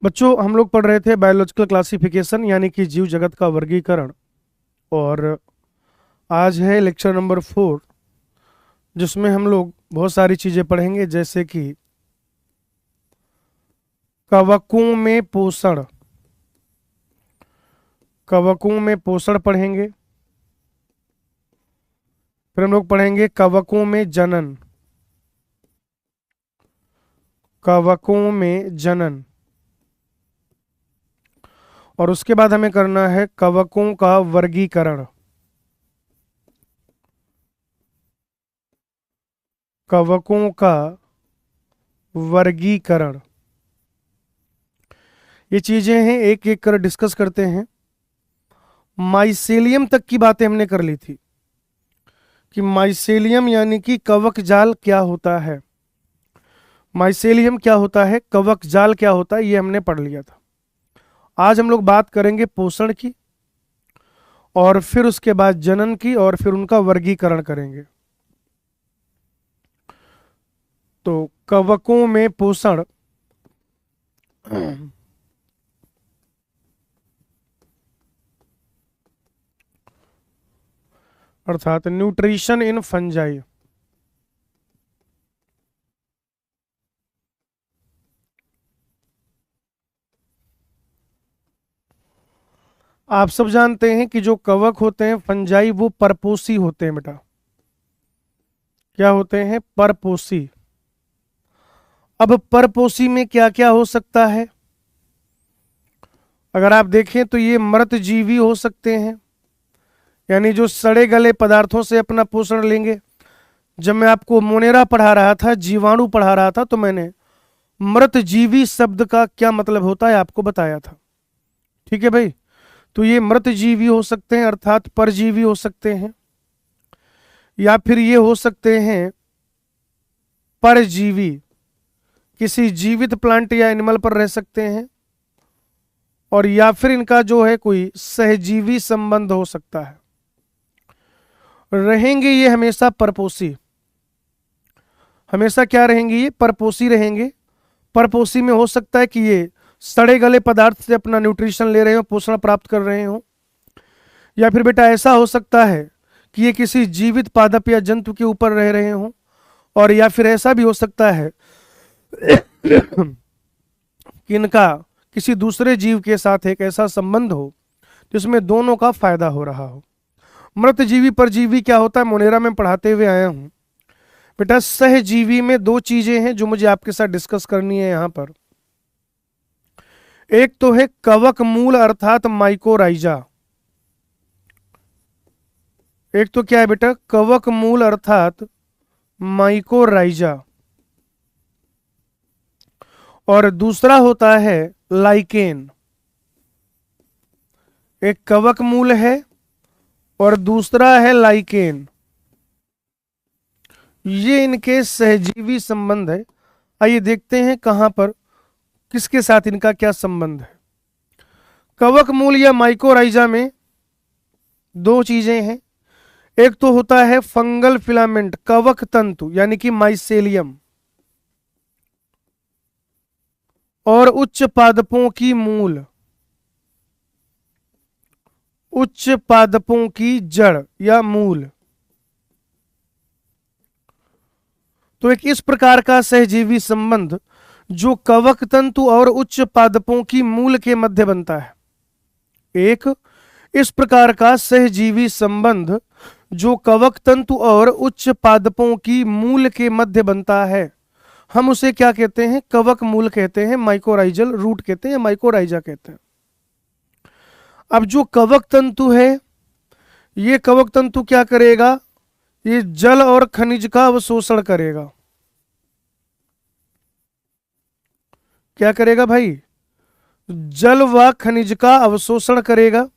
बच्चों, हम लोग पढ़ रहे थे बायोलॉजिकल क्लासिफिकेशन यानी कि जीव जगत का वर्गीकरण। और आज है लेक्चर नंबर 4, जिसमें हम लोग बहुत सारी चीज़ें पढ़ेंगे, जैसे कि कवकों में पोषण। कवकों में पोषण पढ़ेंगे। फिर हम लोग पढ़ेंगे कवकों में जनन। कवकों में जनन। और उसके बाद हमें करना है कवकों का वर्गीकरण। कवकों का वर्गीकरण। ये चीजें हैं, एक एक कर डिस्कस करते हैं। माइसेलियम तक की बातें हमने कर ली थी कि माइसेलियम यानी कि कवक जाल क्या होता है। माइसेलियम क्या होता है, कवक जाल क्या होता है, ये हमने पढ़ लिया था। आज हम लोग बात करेंगे पोषण की, और फिर उसके बाद जनन की, और फिर उनका वर्गीकरण करेंगे। तो कवकों में पोषण अर्थात न्यूट्रिशन इन फंजाई। आप सब जानते हैं कि जो कवक होते हैं फंजाई, वो परपोषी होते हैं बेटा। क्या होते हैं? परपोषी। अब परपोषी में क्या क्या हो सकता है? अगर आप देखें तो ये मृत जीवी हो सकते हैं, यानी जो सड़े गले पदार्थों से अपना पोषण लेंगे। जब मैं आपको मोनेरा पढ़ा रहा था, जीवाणु पढ़ा रहा था, तो मैंने मृत जीवी शब्द का क्या मतलब होता है आपको बताया था। ठीक है भाई। तो ये मृत जीवी हो सकते हैं, अर्थात परजीवी हो सकते हैं, या फिर ये हो सकते हैं परजीवी, किसी जीवित प्लांट या एनिमल पर रह सकते हैं, और या फिर इनका जो है कोई सहजीवी संबंध हो सकता है। रहेंगे ये हमेशा परपोषी। हमेशा क्या रहेंगे? ये परपोषी रहेंगे। परपोषी में हो सकता है कि ये सड़े गले पदार्थ से अपना न्यूट्रिशन ले रहे हो, पोषण प्राप्त कर रहे हो, या फिर बेटा ऐसा हो सकता है कि ये किसी जीवित पादप या जंतु के ऊपर रह रहे हो, और या फिर ऐसा भी हो सकता है कि इनका किसी दूसरे जीव के साथ एक ऐसा संबंध हो जिसमें दोनों का फायदा हो रहा हो। मृत जीवी परजीवी क्या होता है, मोनेरा में पढ़ाते हुए आया हूं बेटा। सहजीवी में दो चीजें हैं जो मुझे आपके साथ डिस्कस करनी है यहां पर। एक तो है कवक मूल अर्थात माइकोराइजा। एक तो क्या है बेटा? कवक मूल अर्थात माइकोराइजा। और दूसरा होता है लाइकेन। एक कवक मूल है और दूसरा है लाइकेन। ये इनके सहजीवी संबंध है। आइए देखते हैं कहां पर किसके साथ इनका क्या संबंध है। कवक मूल या माइकोराइजा में दो चीजें हैं। एक तो होता है फंगल फिलामेंट, कवक तंतु यानी कि माइसेलियम, और उच्च पादपों की मूल, उच्च पादपों की जड़ या मूल। तो एक इस प्रकार का सहजीवी संबंध जो कवक तंतु और उच्च पादपों की मूल के मध्य बनता है। एक इस प्रकार का सहजीवी संबंध जो कवक तंतु और उच्च पादपों की मूल के मध्य बनता है, हम उसे क्या कहते हैं? कवक मूल कहते हैं, माइकोराइजल रूट कहते हैं, माइकोराइजा कहते हैं। अब जो कवक तंतु है, ये कवक तंतु क्या करेगा? ये जल और खनिज का अवशोषण करेगा। क्या करेगा भाई? जल व खनिज का अवशोषण करेगा।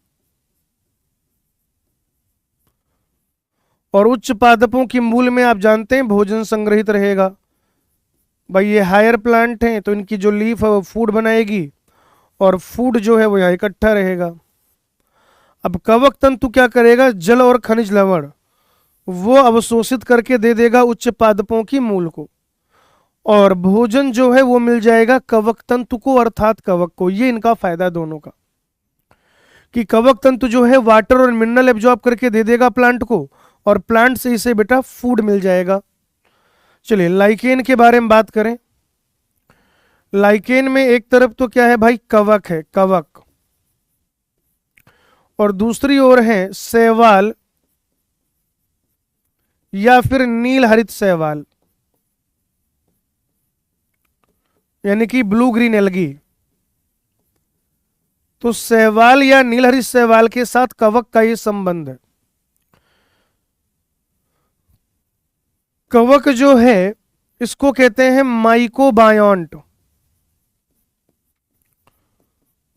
और उच्च पादपों की मूल में आप जानते हैं भोजन संग्रहित रहेगा। भाई ये हायर प्लांट हैं तो इनकी जो लीफ है वो फूड बनाएगी, और फूड जो है वो यहाँ इकट्ठा रहेगा। अब कवक तंतु क्या करेगा? जल और खनिज लवण वो अवशोषित करके दे देगा उच्च पादपों की मूल को, और भोजन जो है वो मिल जाएगा कवक तंतु को अर्थात कवक को। ये इनका फायदा दोनों का कि कवक तंतु जो है वाटर और मिनरल एब्जॉर्ब करके दे देगा प्लांट को, और प्लांट से इसे बेटा फूड मिल जाएगा। चलिए लाइकेन के बारे में बात करें। लाइकेन में एक तरफ तो क्या है भाई, कवक है, कवक, और दूसरी ओर है शैवाल या फिर नील हरित शैवाल, यानी कि ब्लू ग्रीन एल्गी। तो शैवाल या नील हरित शैवाल के साथ कवक का ये संबंध है। कवक जो है इसको कहते हैं माइकोबायोंट।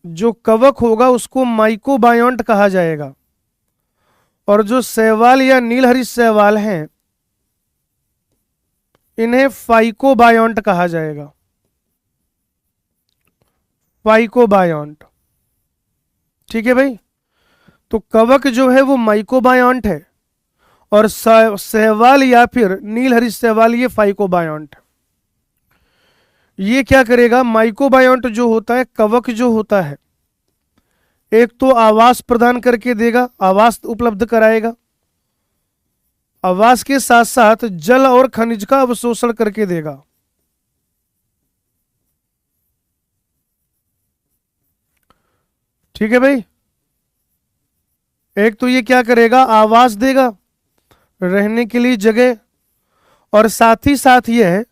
जो कवक होगा उसको माइकोबायोंट कहा जाएगा, और जो शैवाल या नील हरित शैवाल हैं इन्हें फाइकोबायोंट कहा जाएगा, फाइकोबायोंट। ठीक है भाई। तो कवक जो है वो माइकोबायोंट है, और शैवाल या फिर नील हरित शैवाल ये फाइकोबायोंट है। ये क्या करेगा, माइकोबायोंट जो होता है, कवक जो होता है, एक तो आवास प्रदान करके देगा, आवास उपलब्ध कराएगा, आवास के साथ साथ जल और खनिज का अवशोषण करके देगा। ठीक है भाई। एक तो ये क्या करेगा, आवास देगा, रहने के लिए जगह, और साथ ही साथ यह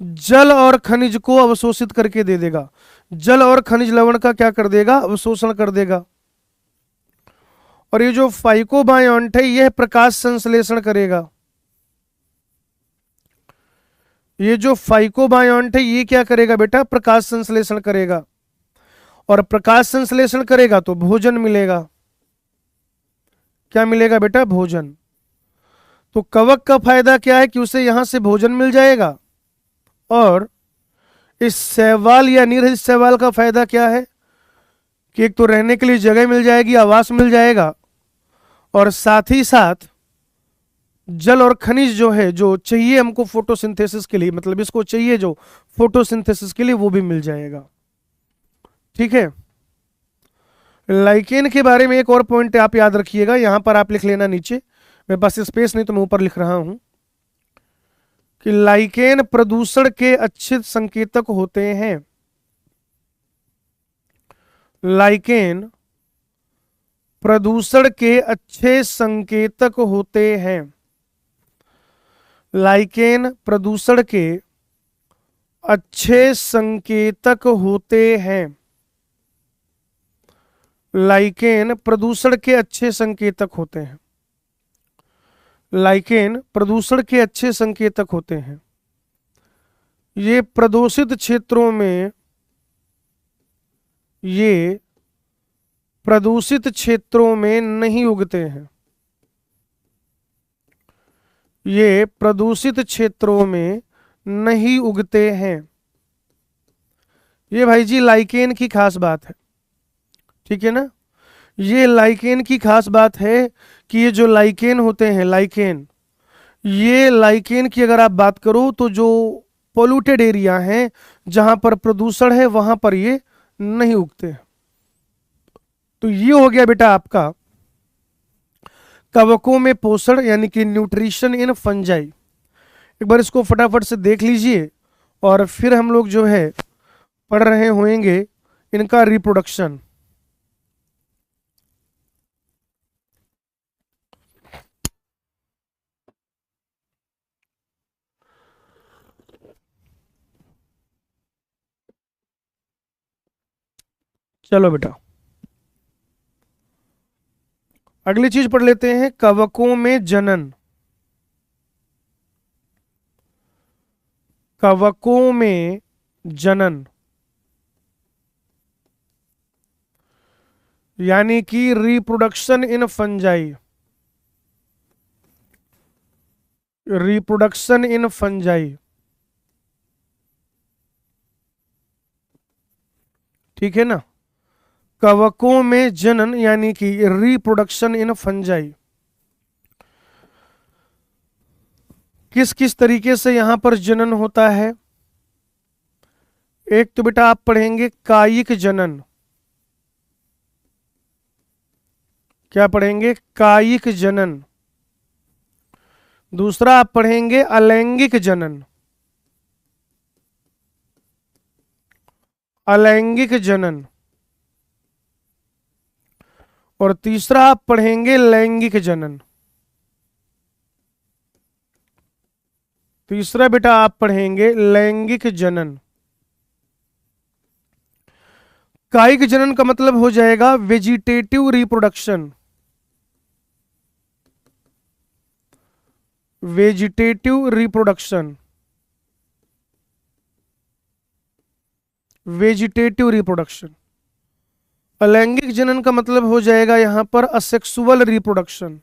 जल और खनिज को अवशोषित करके दे देगा। जल और खनिज लवण का क्या कर देगा, अवशोषण कर देगा। और ये जो फाइकोबायोंट है यह प्रकाश संश्लेषण करेगा। ये जो फाइकोबायोंट है ये क्या करेगा बेटा, प्रकाश संश्लेषण करेगा, और प्रकाश संश्लेषण करेगा तो भोजन मिलेगा। क्या मिलेगा बेटा, भोजन। तो कवक का फायदा क्या है कि उसे यहां से भोजन मिल जाएगा, और इस शैवाल या नील हरित शैवाल का फायदा क्या है कि एक तो रहने के लिए जगह मिल जाएगी, आवास मिल जाएगा, और साथ ही साथ जल और खनिज जो है, जो चाहिए हमको फोटोसिंथेसिस के लिए, मतलब इसको चाहिए जो फोटोसिंथेसिस के लिए, वो भी मिल जाएगा। ठीक है। लाइकेन के बारे में एक और पॉइंट आप याद रखिएगा, यहां पर आप लिख लेना नीचे, मेरे पास स्पेस नहीं तो मैं ऊपर लिख रहा हूं कि लाइकेन प्रदूषण के अच्छे संकेतक होते हैं। लाइकेन प्रदूषण के अच्छे संकेतक होते हैं। लाइकेन प्रदूषण के अच्छे संकेतक होते हैं। लाइकेन प्रदूषण के अच्छे संकेतक होते हैं। लाइकेन प्रदूषण के अच्छे संकेतक होते हैं। ये प्रदूषित क्षेत्रों में, ये प्रदूषित क्षेत्रों में नहीं उगते हैं। ये प्रदूषित क्षेत्रों में नहीं उगते हैं। ये भाई जी लाइकेन की खास बात है। ठीक है ना। ये लाइकेन की खास बात है कि ये जो लाइकेन होते हैं, लाइकेन, ये लाइकेन की अगर आप बात करो तो जो पोल्यूटेड एरिया हैं, जहां पर प्रदूषण है, वहां पर ये नहीं उगते। तो ये हो गया बेटा आपका कवकों में पोषण यानी कि न्यूट्रिशन इन फंजाई। एक बार इसको फटाफट से देख लीजिए, और फिर हम लोग जो है पढ़ रहे होंगे इनका रिप्रोडक्शन। चलो बेटा अगली चीज पढ़ लेते हैं, कवकों में जनन। कवकों में जनन यानी कि reproduction in fungi. Reproduction in fungi. ठीक है ना। कवकों में जनन यानी कि रिप्रोडक्शन इन फंजाई। किस किस तरीके से यहां पर जनन होता है एक तो बेटा आप पढ़ेंगे कायिक जनन, क्या पढ़ेंगे? कायिक जनन। दूसरा आप पढ़ेंगे अलैंगिक जनन, अलैंगिक जनन। और तीसरा आप पढ़ेंगे लैंगिक जनन। तीसरा बेटा आप पढ़ेंगे लैंगिक जनन। कायिक जनन का मतलब हो जाएगा vegetative reproduction, vegetative reproduction, vegetative reproduction. अलैंगिक जनन का मतलब हो जाएगा यहां पर असेक्सुअल रिप्रोडक्शन,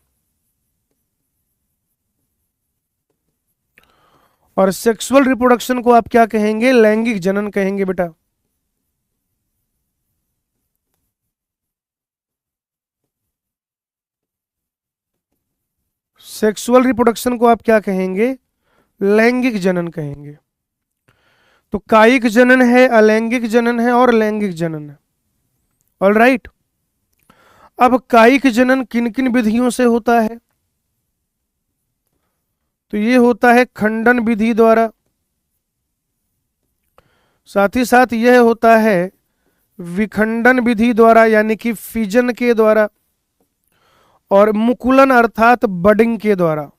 और सेक्सुअल रिप्रोडक्शन को आप क्या कहेंगे? लैंगिक जनन कहेंगे बेटा। सेक्सुअल रिप्रोडक्शन को आप क्या कहेंगे? लैंगिक जनन कहेंगे। तो कायिक जनन है, अलैंगिक जनन है और लैंगिक जनन है। All right. अब कायिक जनन किन किन विधियों से होता है? तो ये होता है खंडन विधि द्वारा, साथ ही साथ यह होता है विखंडन विधि द्वारा यानी कि फिजन के द्वारा, और मुकुलन अर्थात बडिंग के द्वारा।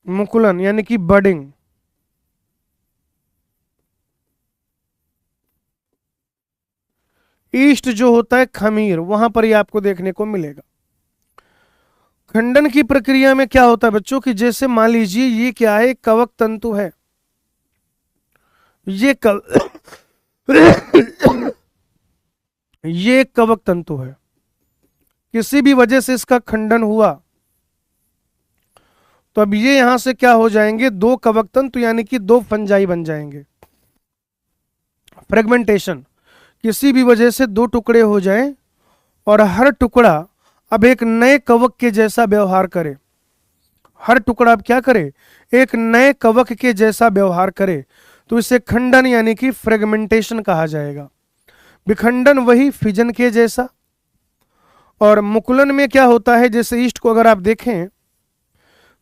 मुकुलन यानी कि बडिंग। ईस्ट जो होता है खमीर, वहां पर ये आपको देखने को मिलेगा। खंडन की प्रक्रिया में क्या होता है बच्चों कि जैसे मान लीजिए ये क्या है? कवक तंतु है, ये ये कवक तंतु है, किसी भी वजह से इसका खंडन हुआ तो अब ये यहां से क्या हो जाएंगे? दो कवक तंतु यानी कि दो फंजाई बन जाएंगे। फ्रेगमेंटेशन, किसी भी वजह से दो टुकड़े हो जाएं और हर टुकड़ा अब एक नए कवक के जैसा व्यवहार करे। हर टुकड़ा अब क्या करे? एक नए कवक के जैसा व्यवहार करे, तो इसे खंडन यानी कि फ्रेगमेंटेशन कहा जाएगा। विखंडन वही फिजन के जैसा। और मुकुलन में क्या होता है? जैसे ईस्ट को अगर आप देखें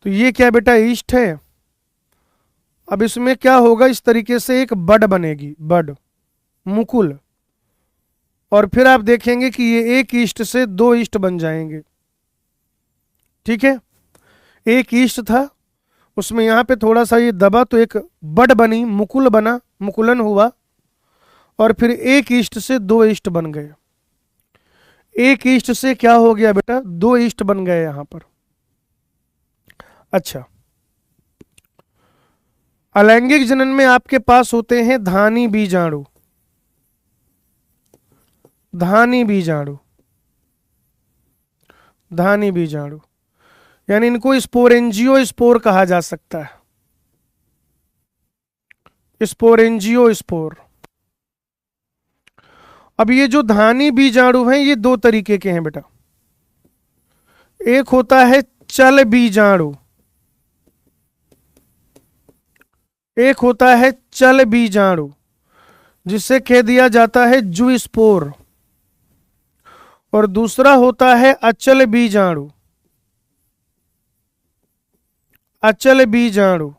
तो ये क्या बेटा? ईस्ट है। अब इसमें क्या होगा? इस तरीके से एक बड बनेगी, बड, मुकुल, और फिर आप देखेंगे कि ये एक ईस्ट से दो ईस्ट बन जाएंगे। ठीक है, एक ईस्ट था, उसमें यहां पे थोड़ा सा ये दबा तो एक बड बनी, मुकुल बना, मुकुलन हुआ, और फिर एक ईस्ट से दो ईस्ट बन गए। एक ईस्ट से क्या हो गया बेटा? दो ईस्ट बन गए यहां पर। अच्छा, अलैंगिक जनन में आपके पास होते हैं धानी बीजाणु, धानी बीजाणु, धानी बीजाणु, यानी इनको स्पोरेंजियो स्पोर कहा जा सकता है। स्पोरेंजियो स्पोर। अब ये जो धानी बीजाणु हैं ये दो तरीके के हैं बेटा। एक होता है चल बीजाणु, एक होता है चल बीजाणु जिसे कह दिया जाता है जू स्पोर, और दूसरा होता है अचल बीजाणु, अचल बीजाणु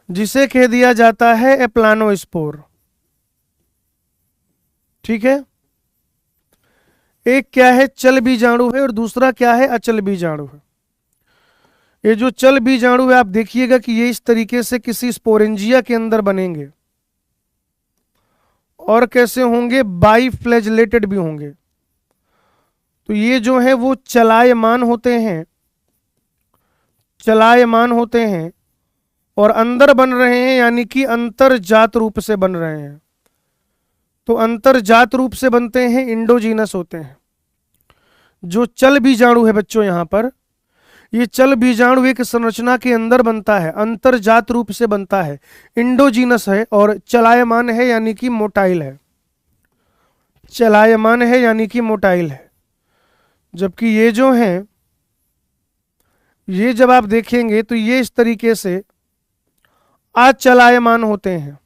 जिसे कह दिया जाता है एप्लानोस्पोर। ठीक है, एक क्या है? चल बीजाणु है और दूसरा क्या है? अचल बीजाणु है। ये जो चल बीजाणु है आप देखिएगा कि ये इस तरीके से किसी स्पोरेंजिया के अंदर बनेंगे, और कैसे होंगे? बाई फ्लैजलेटेड भी होंगे। तो ये जो है वो चलायमान होते हैं, चलायमान होते हैं, और अंदर बन रहे हैं यानी कि अंतरजात रूप से बन रहे हैं। तो अंतरजात रूप से बनते हैं, इंडोजीनस होते हैं। जो चल बीजाणु है बच्चों यहां पर, ये चल बीजाणु एक संरचना के अंदर बनता है, अंतरजात रूप से बनता है, इंडोजीनस है और चलायमान है यानी कि मोटाइल है, चलायमान है यानी कि मोटाइल है। जबकि ये जो हैं, ये जब आप देखेंगे तो ये इस तरीके से आचलायमान होते हैं,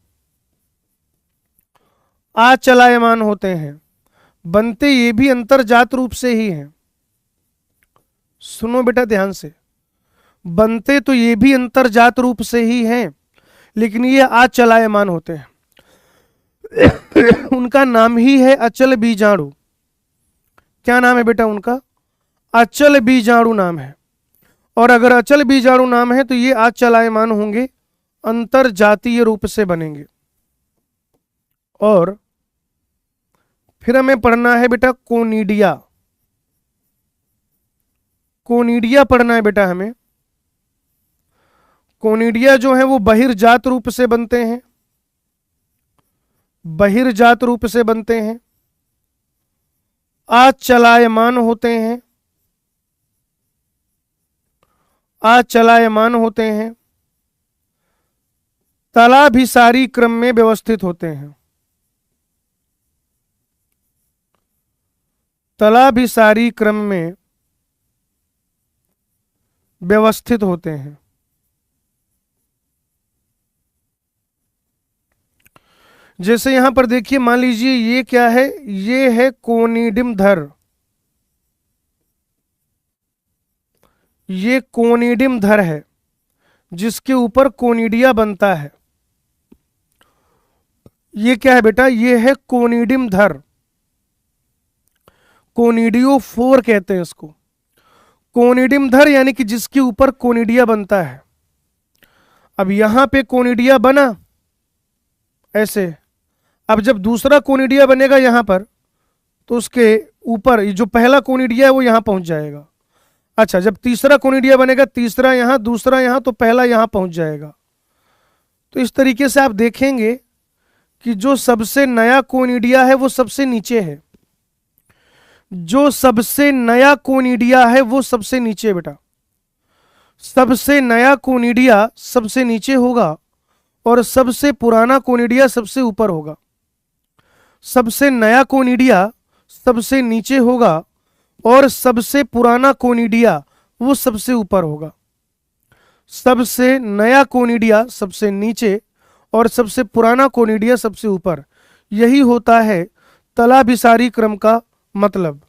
आचलायमान होते हैं। बनते ये भी अंतर्जात रूप से ही हैं। सुनो बेटा ध्यान से, बनते तो ये भी अंतर्जात रूप से ही हैं, लेकिन ये आचलायमान होते हैं। उनका नाम ही है अचल बीजाणु। क्या नाम है बेटा उनका? अचल बीजाणु नाम है। और अगर अचल बीजाणु नाम है तो ये आचलायमान होंगे, अंतर्जातीय रूप से बनेंगे। और फिर हमें पढ़ना है बेटा कोनिडिया। कोनिडिया पढ़ना है बेटा हमें। कोनिडिया जो है वो बहिर्जात रूप से बनते हैं, बहिर्जात रूप से बनते हैं, आचलायमान होते हैं, आचलायमान होते हैं, तलाभिसारी क्रम में व्यवस्थित होते हैं, तलाभिसारी क्रम में व्यवस्थित होते हैं। जैसे यहां पर देखिए, मान लीजिए ये क्या है, ये है कोनिडिमधर, ये कोनिडिमधर है जिसके ऊपर कोनिडिया बनता है। ये क्या है बेटा? ये है कोनिडिमधर, कोनिडियो 4 कहते हैं इसको। कोनिडिमधर यानी कि जिसके ऊपर कोनिडिया बनता है। अब यहां पे कोनिडिया बना ऐसे, अब जब दूसरा कोनिडिया बनेगा यहां पर, तो उसके ऊपर जो पहला कोनिडिया है वो यहां पहुंच जाएगा। अच्छा, जब तीसरा कोनिडिया बनेगा, तीसरा यहां, दूसरा यहां, तो पहला यहां पहुंच जाएगा। तो इस तरीके से आप देखेंगे कि जो सबसे नया कोनिडिया है वो सबसे नीचे है, जो सबसे नया कोनिडिया है वो सबसे नीचे बेटा। सबसे नया कोनिडिया सबसे नीचे होगा और सबसे पुराना कोनिडिया सबसे ऊपर होगा। सबसे नया कोनिडिया सबसे नीचे होगा और सबसे पुराना कोनिडिया वो सबसे ऊपर होगा। सबसे नया कोनिडिया सबसे नीचे और सबसे पुराना कोनिडिया सबसे ऊपर, यही होता है तलाभिसारी क्रम का मतलब।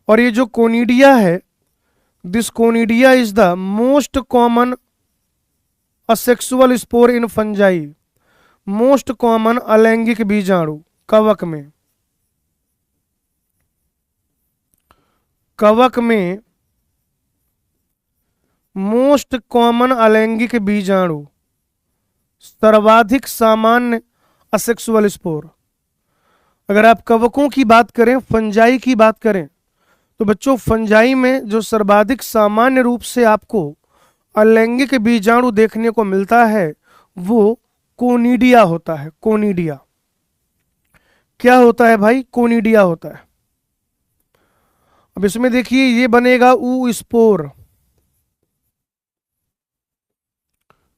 और ये जो कोनिडिया है, this conidia is the most common asexual spore in fungi, most common अलैंगिक बीजाणु कवक में। कवक में मोस्ट कॉमन अलैंगिक बीजाणु, सर्वाधिक सामान्य असेक्सुअल स्पोर। अगर आप कवकों की बात करें, फंजाई की बात करें, तो बच्चों फंजाई में जो सर्वाधिक सामान्य रूप से आपको अलैंगिक बीजाणु देखने को मिलता है वो कोनिडिया होता है। कोनिडिया क्या होता है भाई? कोनिडिया होता है। अब इसमें देखिए ये बनेगा ऊ स्पोर,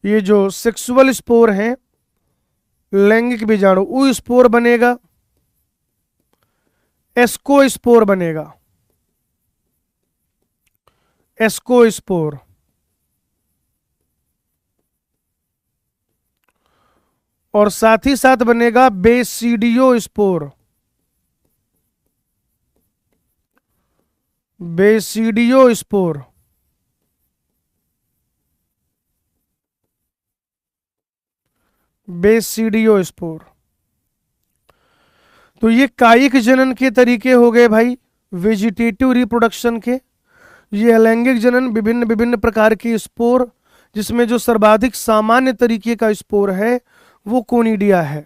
ये जो सेक्सुअल स्पोर है, लैंगिक बीजाणु, ऊ स्पोर बनेगा, एस्को स्पोर बनेगा, एस्को स्पोर। और साथ ही साथ बनेगा basidio spore, basidio spore. Basidio spore. तो ये कायिक जनन के तरीके हो गए भाई, वेजिटेटिव रिप्रोडक्शन के। ये अलैंगिक जनन, विभिन्न विभिन्न प्रकार के स्पोर, जिसमें जो सर्वाधिक सामान्य तरीके का स्पोर है वो कोनिडिया है।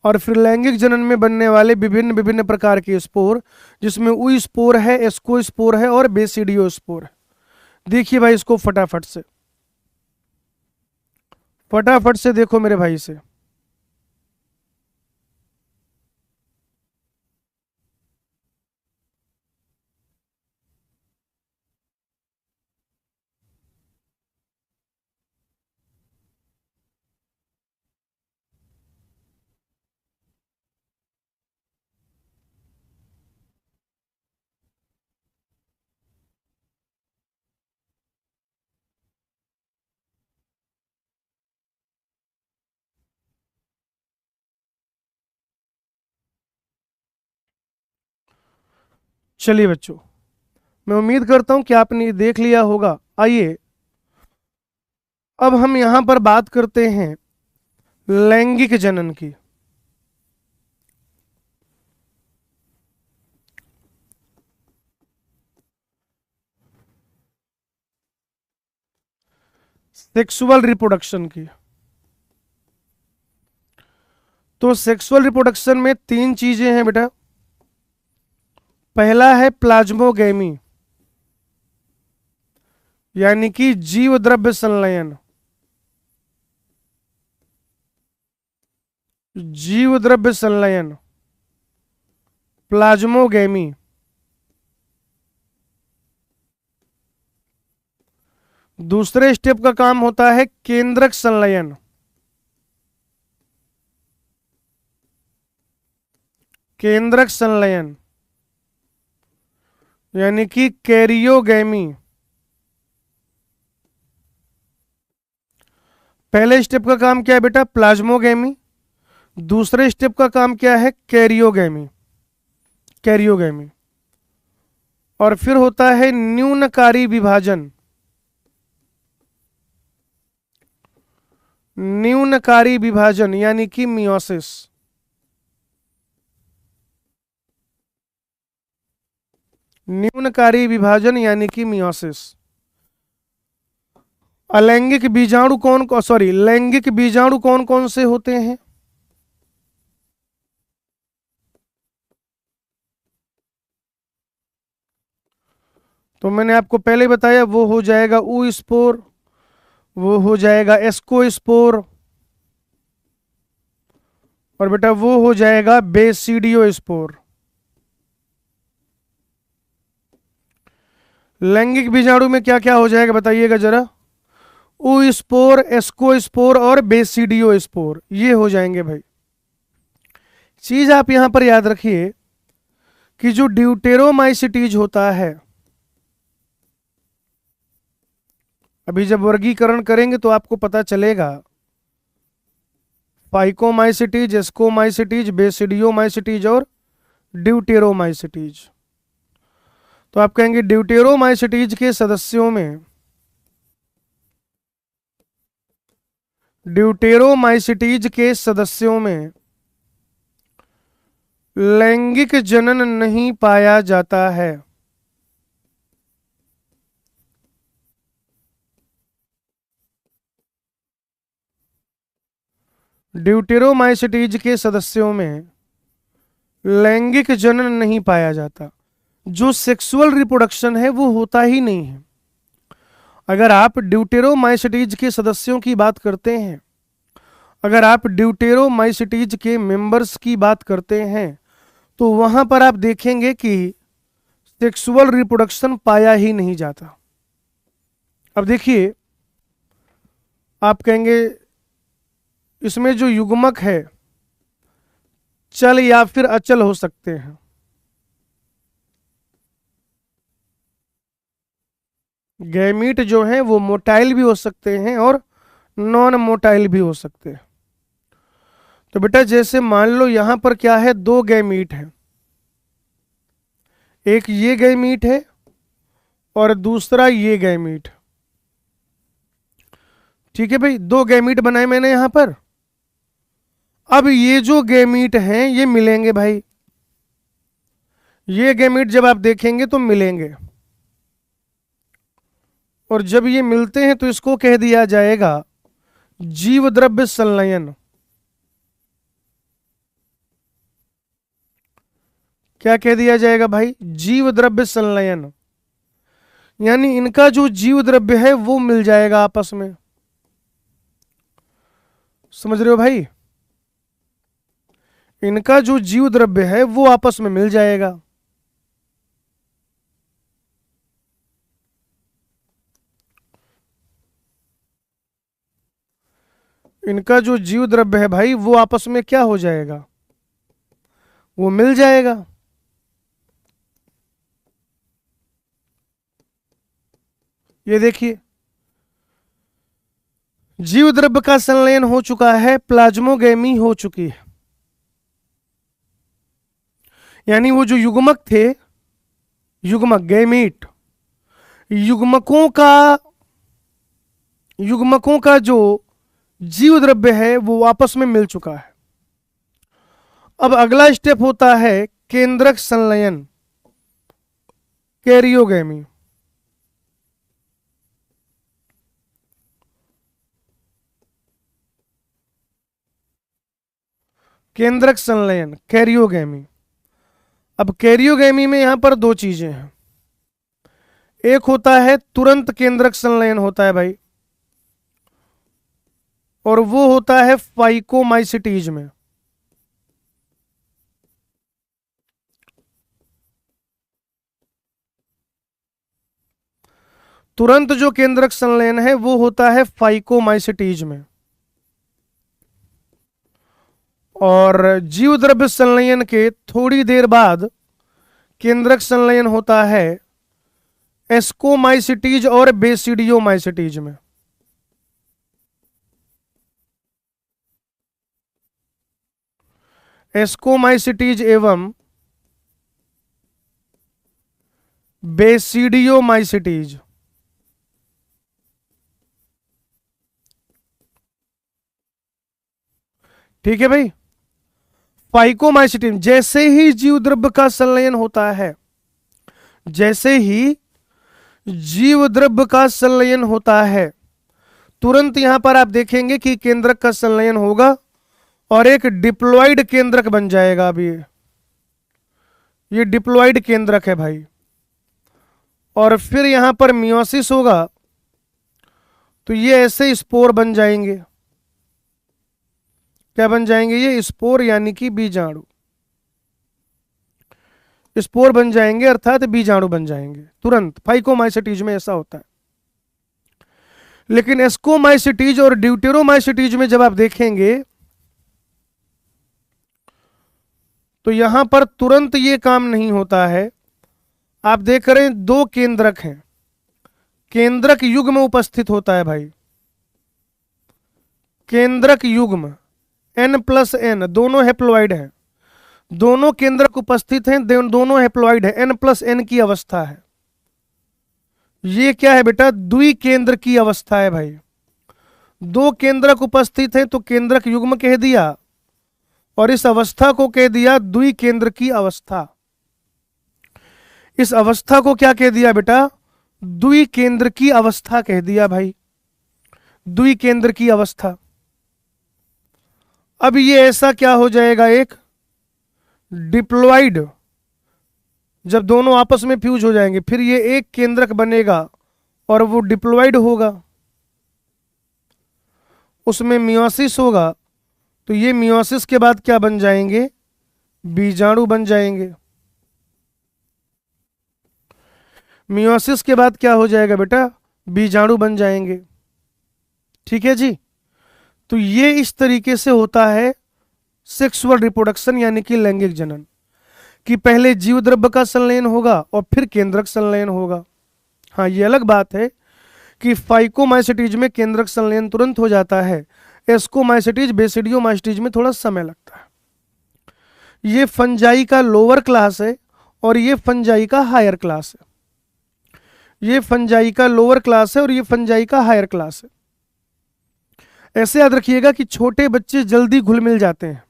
और फिर लैंगिक जनन में बनने वाले विभिन्न विभिन्न प्रकार के स्पोर, जिसमें ऊ स्पोर है, एस्को स्पोर है और बेसिडियो स्पोर है। देखिए भाई इसको फटाफट से, फटाफट से देखो मेरे भाई से। चलिए बच्चों, मैं उम्मीद करता हूं कि आपने ये देख लिया होगा। आइए अब हम यहां पर बात करते हैं लैंगिक जनन की। सेक्सुअल रिप्रोडक्शन की। तो सेक्सुअल रिप्रोडक्शन में तीन चीजें हैं बेटा। पहला है प्लाज्मोगेमी, यानी कि जीव द्रव्य संलयन। जीव द्रव्य संलयन, प्लाज्मोगेमी। दूसरे स्टेप का काम होता है केंद्रक संलयन। केंद्रक संलयन यानी कि कैरियोगेमी। पहले स्टेप का काम क्या है बेटा? प्लाज्मोगेमी। दूसरे स्टेप का काम क्या है? कैरियोगेमी। कैरियोगेमी। और फिर होता है न्यूनकारी विभाजन। न्यूनकारी विभाजन यानी कि मियोसिस। न्यूनकारी विभाजन यानी कि मियोसिस। अलैंगिक बीजाणु लैंगिक बीजाणु कौन कौन से होते हैं? तो मैंने आपको पहले बताया, वो हो जाएगा ऊ स्पोर, वो हो जाएगा एस्कोस्पोर, और बेटा वो हो जाएगा बेसिडियो स्पोर। लैंगिक बीजाणु में क्या क्या हो जाएगा बताइएगा जरा? ऊ स्पोर, एस्कोस्पोर और बेसिडियो स्पोर, ये हो जाएंगे भाई। चीज आप यहां पर याद रखिए कि जो ड्यूटेरोमाइसिटीज होता है, अभी जब वर्गीकरण करेंगे तो आपको पता चलेगा। फाइकोमाइसिटीज, एस्कोमाइसिटीज, बेसिडियोमाइसिटीज और ड्यूटेरोमाइसिटीज। तो आप कहेंगे ड्यूटेरोमाइसिटीज के सदस्यों में, ड्यूटेरोमाइसिटीज के सदस्यों में लैंगिक जनन नहीं पाया जाता है। ड्यूटेरोमाइसिटीज के सदस्यों में लैंगिक जनन नहीं पाया जाता। जो सेक्सुअल रिप्रोडक्शन है वो होता ही नहीं है। अगर आप ड्यूटेरोमाइसिटीज के सदस्यों की बात करते हैं, अगर आप ड्यूटेरोमाइसिटीज के मेंबर्स की बात करते हैं, तो वहां पर आप देखेंगे कि सेक्सुअल रिप्रोडक्शन पाया ही नहीं जाता। अब देखिए, आप कहेंगे इसमें जो युग्मक है चल या फिर अचल हो सकते हैं। गैमीट जो है वो मोटाइल भी हो सकते हैं और नॉन मोटाइल भी हो सकते हैं। तो बेटा जैसे मान लो यहां पर क्या है, दो गैमीट है, एक ये गैमीट है और दूसरा ये गैमीट। ठीक है भाई, दो गैमीट बनाए मैंने यहां पर। अब ये जो गैमीट हैं ये मिलेंगे भाई। ये गैमीट जब आप देखेंगे तो मिलेंगे, और जब ये मिलते हैं तो इसको कह दिया जाएगा जीव द्रव्य संलयन। क्या कह दिया जाएगा भाई? जीव द्रव्य संलयन। यानी इनका जो जीव द्रव्य है वो मिल जाएगा आपस में। समझ रहे हो भाई? इनका जो जीव द्रव्य है वो आपस में मिल जाएगा। इनका जो जीव द्रव्य है भाई वो आपस में क्या हो जाएगा? वो मिल जाएगा। ये देखिए, जीव द्रव्य का संलयन हो चुका है, प्लाज्मोगेमी हो चुकी है। यानी वो जो युग्मक थे युग्मक गैमीट, युग्मकों का युग्मकों का जो जीव द्रव्य है वो आपस में मिल चुका है। अब अगला स्टेप होता है केंद्रक संलयन, कैरियोगैमी। केंद्रक संलयन, कैरियोगैमी। अब कैरियोगैमी में यहां पर दो चीजें हैं। एक होता है तुरंत केंद्रक संलयन होता है भाई, और वो होता है फाइकोमाइसिटीज में। तुरंत जो केंद्रक संलयन है वो होता है फाइकोमाइसिटीज में, और जीव द्रव्य संलयन के थोड़ी देर बाद केंद्रक संलयन होता है एस्कोमाइसिटीज और बेसिडियोमाइसिटीज में। एस्कोमाइसिटीज एवं बेसिडियोमाइसिटीज। ठीक है भाई। फाइकोमाइसिटीन, जैसे ही जीव द्रव्य का संलयन होता है, जैसे ही जीव द्रव्य का संलयन होता है, तुरंत यहां पर आप देखेंगे कि केंद्रक का संलयन होगा और एक डिप्लॉइड केंद्रक बन जाएगा। अब ये डिप्लॉइड केंद्रक है भाई, और फिर यहां पर मियोसिस होगा तो ये ऐसे स्पोर बन जाएंगे। क्या बन जाएंगे? ये स्पोर यानी कि बीजाणु, स्पोर बन जाएंगे अर्थात बीजाणु बन जाएंगे तुरंत। फाइकोमाइसिटीज में ऐसा होता है। लेकिन एस्कोमाइसिटीज और ड्यूटेरोमाइसिटीज में जब आप देखेंगे तो यहां पर तुरंत ये काम नहीं होता है। आप देख रहे हैं दो केंद्रक हैं, केंद्रक युग्म उपस्थित होता है भाई, केंद्रक युग्म N+N, दोनों हैप्लॉइड हैं, दोनों केंद्रक उपस्थित हैं, दोनों हैप्लॉइड है, N+N की अवस्था है। ये क्या है बेटा? द्विकेंद्र की अवस्था है भाई। दो केंद्रक उपस्थित हैं तो केंद्रक युग्म कह दिया, और इस अवस्था को कह दिया द्विकेंद्र की अवस्था। इस अवस्था को क्या कह दिया बेटा? द्विकेंद्र की अवस्था कह दिया भाई, द्विकेंद्र की अवस्था। अब ये ऐसा क्या हो जाएगा? एक डिप्लॉइड, जब दोनों आपस में फ्यूज हो जाएंगे फिर ये एक केंद्रक बनेगा और वो डिप्लॉइड होगा, उसमें मियोसिस होगा, तो ये मियोसिस के बाद क्या बन जाएंगे? बीजाणु बन जाएंगे। मियोसिस के बाद क्या हो जाएगा बेटा? बीजाणु बन जाएंगे। ठीक है जी। तो ये इस तरीके से होता है सेक्सुअल रिप्रोडक्शन यानी कि लैंगिक जनन, कि पहले जीव द्रव्य का संलयन होगा और फिर केंद्रक संलयन होगा। हाँ, ये अलग बात है कि फाइकोमाइसिटीज में केंद्रक संलयन तुरंत हो जाता है, एस्कोमाइसिटीज बेसिडियोमाइसिटीज में थोड़ा समय लगता है। ये फंजाई का लोअर क्लास है और ये फंजाई का हायर क्लास है। ये फंजाई का लोअर क्लास है और ये फंजाई का हायर क्लास है। ऐसे याद रखिएगा कि छोटे बच्चे जल्दी घुल मिल जाते हैं,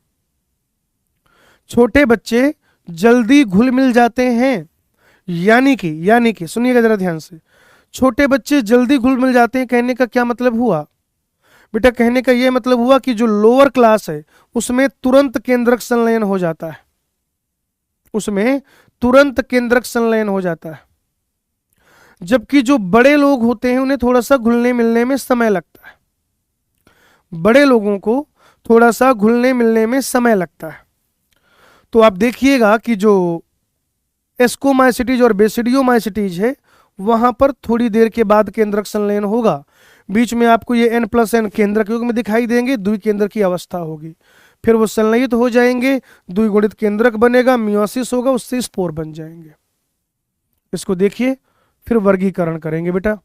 छोटे बच्चे जल्दी घुल मिल जाते हैं, यानी कि सुनिएगा जरा ध्यान से, छोटे बच्चे जल्दी घुल मिल जाते हैं। कहने का क्या मतलब हुआ बेटा? कहने का यह मतलब हुआ कि जो लोअर क्लास है उसमें तुरंत केंद्रक संलयन हो जाता है, उसमें तुरंत केंद्रक संलयन हो जाता है, जबकि जो बड़े लोग होते हैं उन्हें थोड़ा सा घुलने मिलने में समय लगता है। बड़े लोगों को थोड़ा सा घुलने मिलने में समय लगता है। तो आप देखिएगा कि जो एस्कोमाइसिटीज और बेसिडियोमाइसिटीज है वहां पर थोड़ी देर के बाद केंद्रक संलयन होगा। बीच में आपको ये N+N केंद्रक युग्म में दिखाई देंगे, द्विकेंद्र की अवस्था होगी, फिर वो संलयित हो जाएंगे, द्विगुणित केंद्रक बनेगा, मियोसिस होगा, उससे स्पोर बन जाएंगे। इसको देखिए, फिर वर्गीकरण करेंगे बेटा।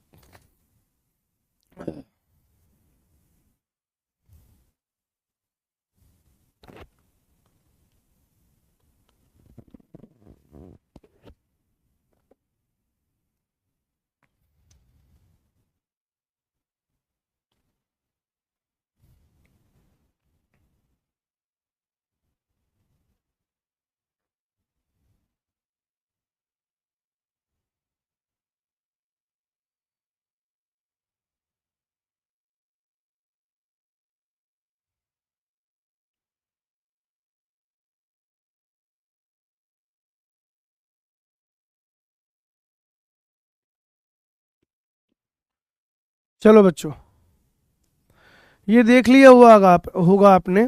चलो बच्चों, ये देख लिया हुआ होगा आपने।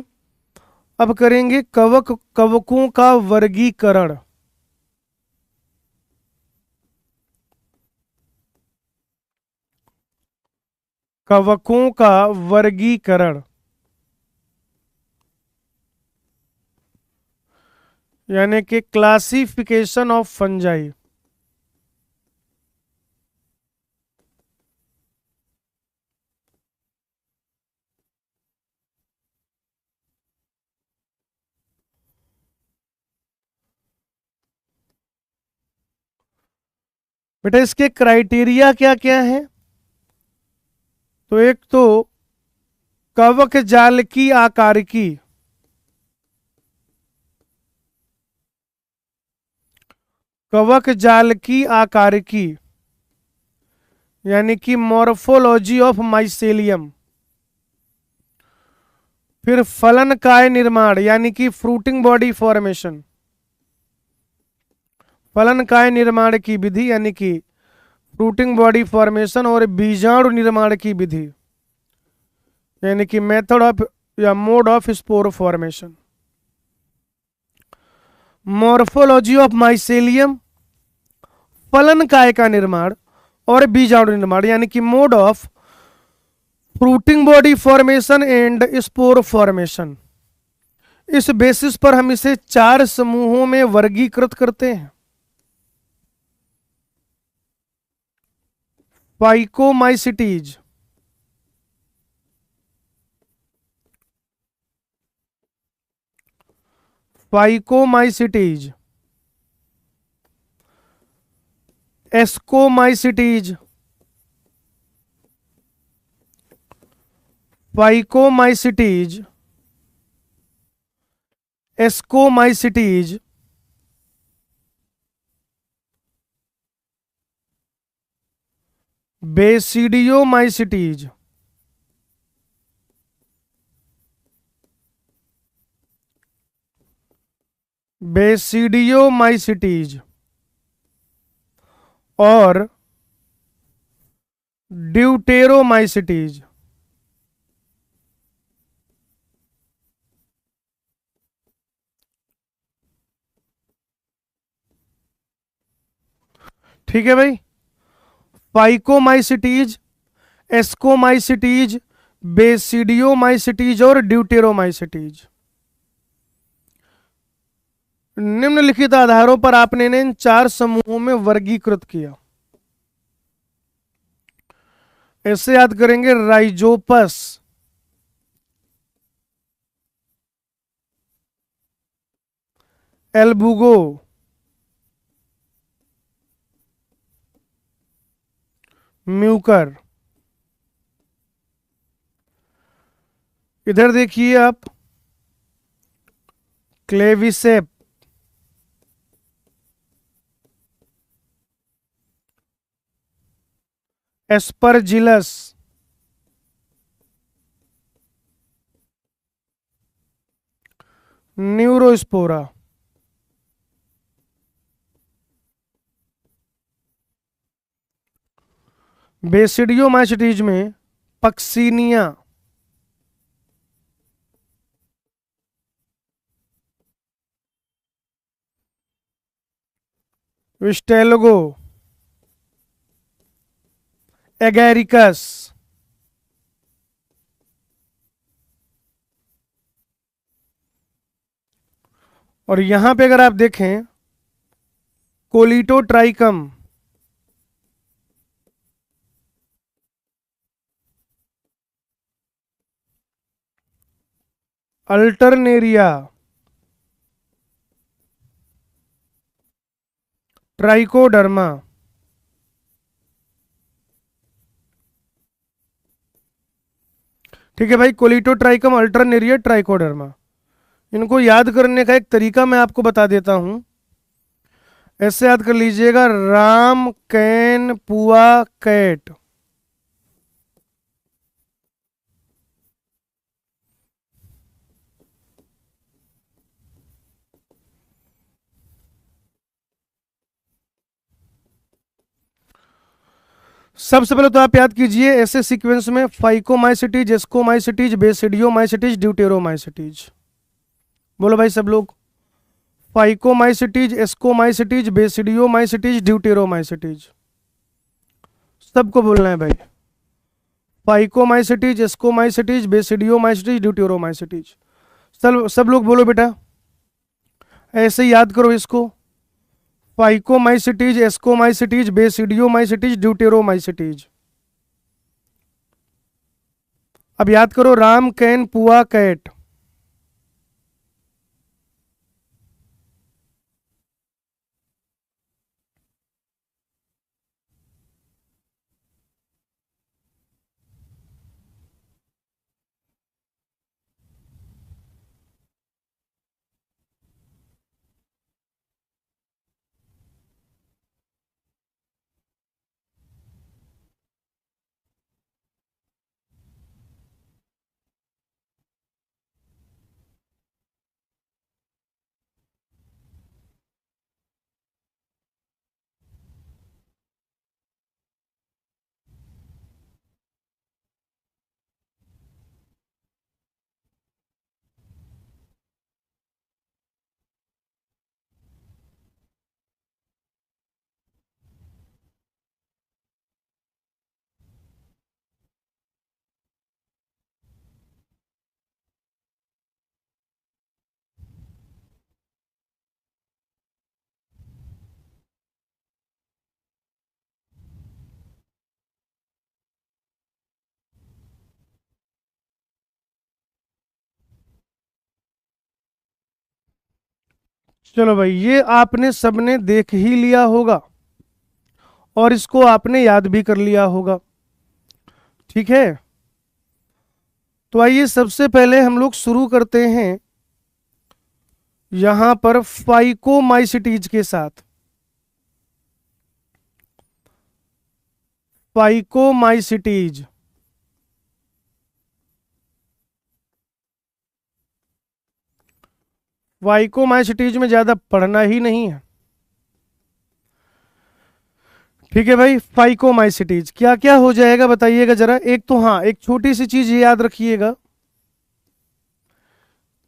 अब करेंगे कवकों का वर्गीकरण। कवकों का वर्गीकरण यानी कि क्लासिफिकेशन ऑफ फंजाई। बेटा इसके क्राइटेरिया क्या क्या है? तो एक तो कवक जाल की आकारिकी, कवक जाल की आकारिकी यानी कि मॉर्फोलॉजी ऑफ माइसेलियम। फिर फलन काय निर्माण यानी कि फ्रूटिंग बॉडी फॉर्मेशन, फलन काय निर्माण की विधि यानी कि फ्रूटिंग बॉडी फॉर्मेशन, और बीजाणु निर्माण की विधि यानी कि मेथड ऑफ या mode of spore formation. Morphology of mycelium, फलन काय का निर्माण और बीजाणु निर्माण यानी कि mode of fruiting body formation and spore formation. इस बेसिस पर हम इसे 4 समूहों में वर्गीकृत करते हैं। Phycomycetes, phycomycetes, ascomycetes, phycomycetes, ascomycetes, basidiomycetes. Basidiomycetes और ड्यूटेरोमाइसिटीज। ठीक है भाई, फाइकोमाइसिटीज, एस्कोमाइसिटीज, बेसिडियोमाइसिटीज और ड्यूटेरोमाइसिटीज। निम्नलिखित आधारों पर आपने इन्हें इन 4 समूहों में वर्गीकृत किया। ऐसे याद करेंगे, राइजोपस, एल्बुगो, म्यूकर। इधर देखिए आप, क्लेविसेप, एस्परजिलस, न्यूरोस्पोरा। बेसिडियोमाइसिटीज में पक्सीनिया, विस्टेलगो, एगेरिकस। और यहां पे अगर आप देखें, कोलिटोट्राइकम, अल्टरनेरिया, ट्राइकोडर्मा। ठीक है भाई, कोलिटोट्राइकम, अल्टरनेरिया, ट्राइकोडर्मा। इनको याद करने का एक तरीका मैं आपको बता देता हूं। ऐसे याद कर लीजिएगा, राम, कैन, पुआ, कैट। सबसे पहले तो आप याद कीजिए ऐसे सीक्वेंस में फाइकोमाइसिटीज, एस्कोमाइसिटीज, बेसिडियोमाइसिटीज, ड्यूटेरोमाइसिटीज। बोलो भाई सब लोग। Phycomycetes, ascomycetes, basidiomycetes, deuteromycetes. सबको बोलना है भाई। Phycomycetes, ascomycetes, basidiomycetes, deuteromycetes. सब लोग बोलो बेटा, ऐसे ही याद करो इसको। Phycomycetes, ascomycetes, basidiomycetes, deuteromycetes. अब याद करो राम, कैन, पुआ, कैट। चलो भाई, ये आपने सबने देख ही लिया होगा और इसको आपने याद भी कर लिया होगा। ठीक है, तो आइए सबसे पहले हम लोग शुरू करते हैं यहां पर फाइकोमाइसिटीज के साथ। फाइकोमाइसिटीज, फाइकोमाइसिटीज में ज्यादा पढ़ना ही नहीं है। ठीक है भाई, फाइकोमाइसिटीज क्या क्या हो जाएगा बताइएगा जरा। एक तो हाँ, एक छोटी सी चीज याद रखिएगा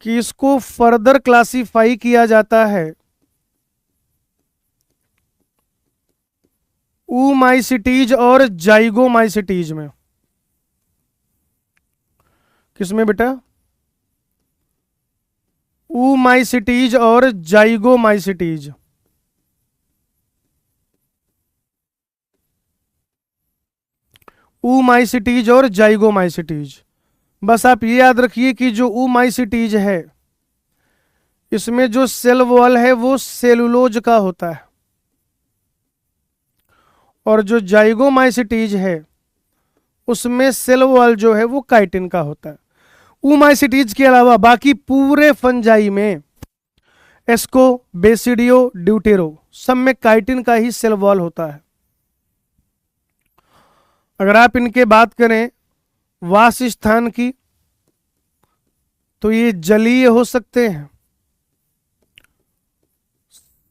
कि इसको फर्दर क्लासिफाई किया जाता है ऊमाइसिटीज और जाइगोमाइसिटीज में। किसमें बेटा? ऊमाइसिटीज और जाइगोमाइसिटीज। ऊमाइसिटीज और जाइगोमाइसिटीज। बस आप ये याद रखिए कि जो ऊमाइसिटीज है इसमें जो सेल वॉल है वो सेलुलोज का होता है और जो जाइगोमाइसिटीज है उसमें सेल वॉल जो है वो काइटिन का होता है। ऊमाइसिटीज के अलावा बाकी पूरे फंजाई में एस्को, बेसिडियो, ड्यूटेरो सब में काइटिन का ही सेल वॉल होता है। अगर आप इनके बात करें वास स्थान की तो ये जलीय हो सकते हैं,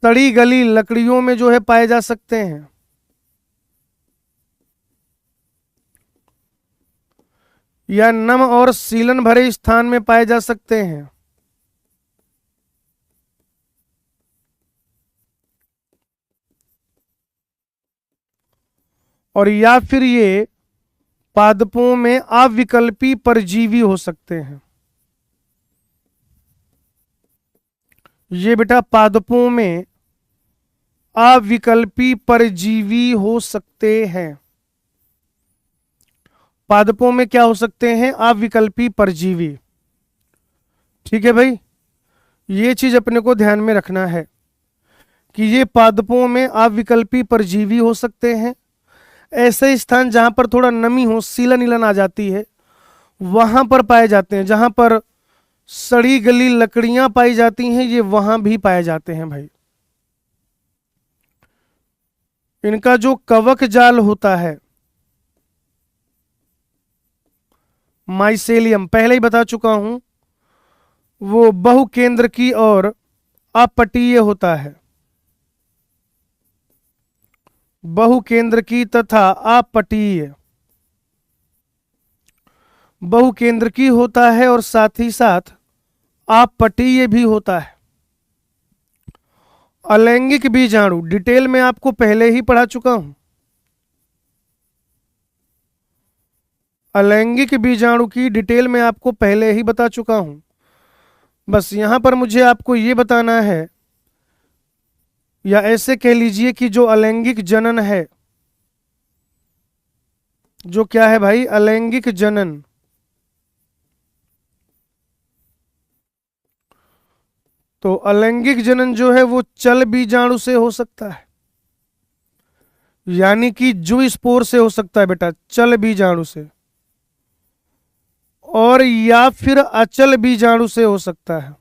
सड़ी गली लकड़ियों में जो है पाए जा सकते हैं, या नम और सीलन भरे स्थान में पाए जा सकते हैं। और या फिर ये पादपों में अविकल्पी परजीवी हो सकते हैं। ये बेटा पादपों में अविकल्पी परजीवी हो सकते हैं। पादपों में क्या हो सकते हैं? अविकल्पी परजीवी। ठीक है भाई, ये चीज अपने को ध्यान में रखना है कि ये पादपों में अविकल्पी परजीवी हो सकते हैं। ऐसे स्थान जहां पर थोड़ा नमी हो, सीलन ईलन आ जाती है, वहां पर पाए जाते हैं। जहां पर सड़ी गली लकड़ियां पाई जाती हैं ये वहां भी पाए जाते हैं भाई। इनका जो कवक जाल होता है माइसेलियम, पहले ही बता चुका हूं, वो बहुकेंद्र की और अपटीय होता है। बहुकेंद्रकी तथा अपपटीय। बहुकेंद्रकी होता है और साथ ही साथ अपपटीय भी होता है। अलैंगिक बीजाणु डिटेल में आपको पहले ही पढ़ा चुका हूं। अलैंगिक बीजाणु की डिटेल में आपको पहले ही बता चुका हूं। बस यहां पर मुझे आपको ये बताना है, या ऐसे कह लीजिए कि जो अलैंगिक जनन है, जो क्या है भाई, अलैंगिक जनन, तो अलैंगिक जनन जो है वो चल बीजाणु से हो सकता है, यानी कि जू स्पोर से हो सकता है बेटा, चल बीजाणु से, और या फिर अचल बीजाणु से हो सकता है।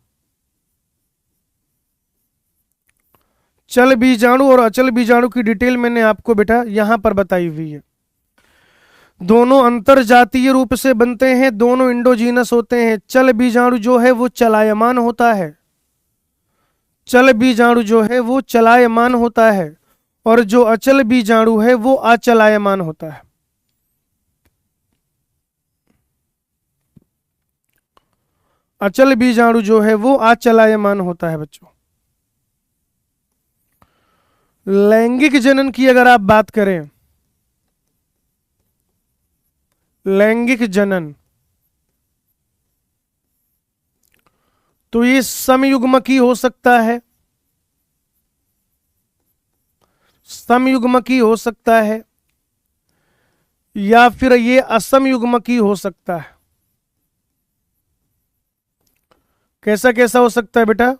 चल बीजाणु और अचल बीजाणु की डिटेल मैंने आपको बेटा यहां पर बताई हुई है। दोनों अंतरजातीय रूप से बनते हैं, दोनों इंडोजीनस होते हैं। चल बीजाणु जो है वो चलायमान होता है, चल बीजाणु जो है वो चलायमान होता है, और जो अचल बीजाणु है वो अचलायमान होता है। अचल बीजाणु जो है वो अचलायमान होता है बच्चों। लैंगिक जनन की अगर आप बात करें, लैंगिक जनन, तो ये समयुग्मकी हो सकता है, समयुग्मकी हो सकता है, या फिर ये असमयुग्मकी हो सकता है। कैसा कैसा हो सकता है बेटा,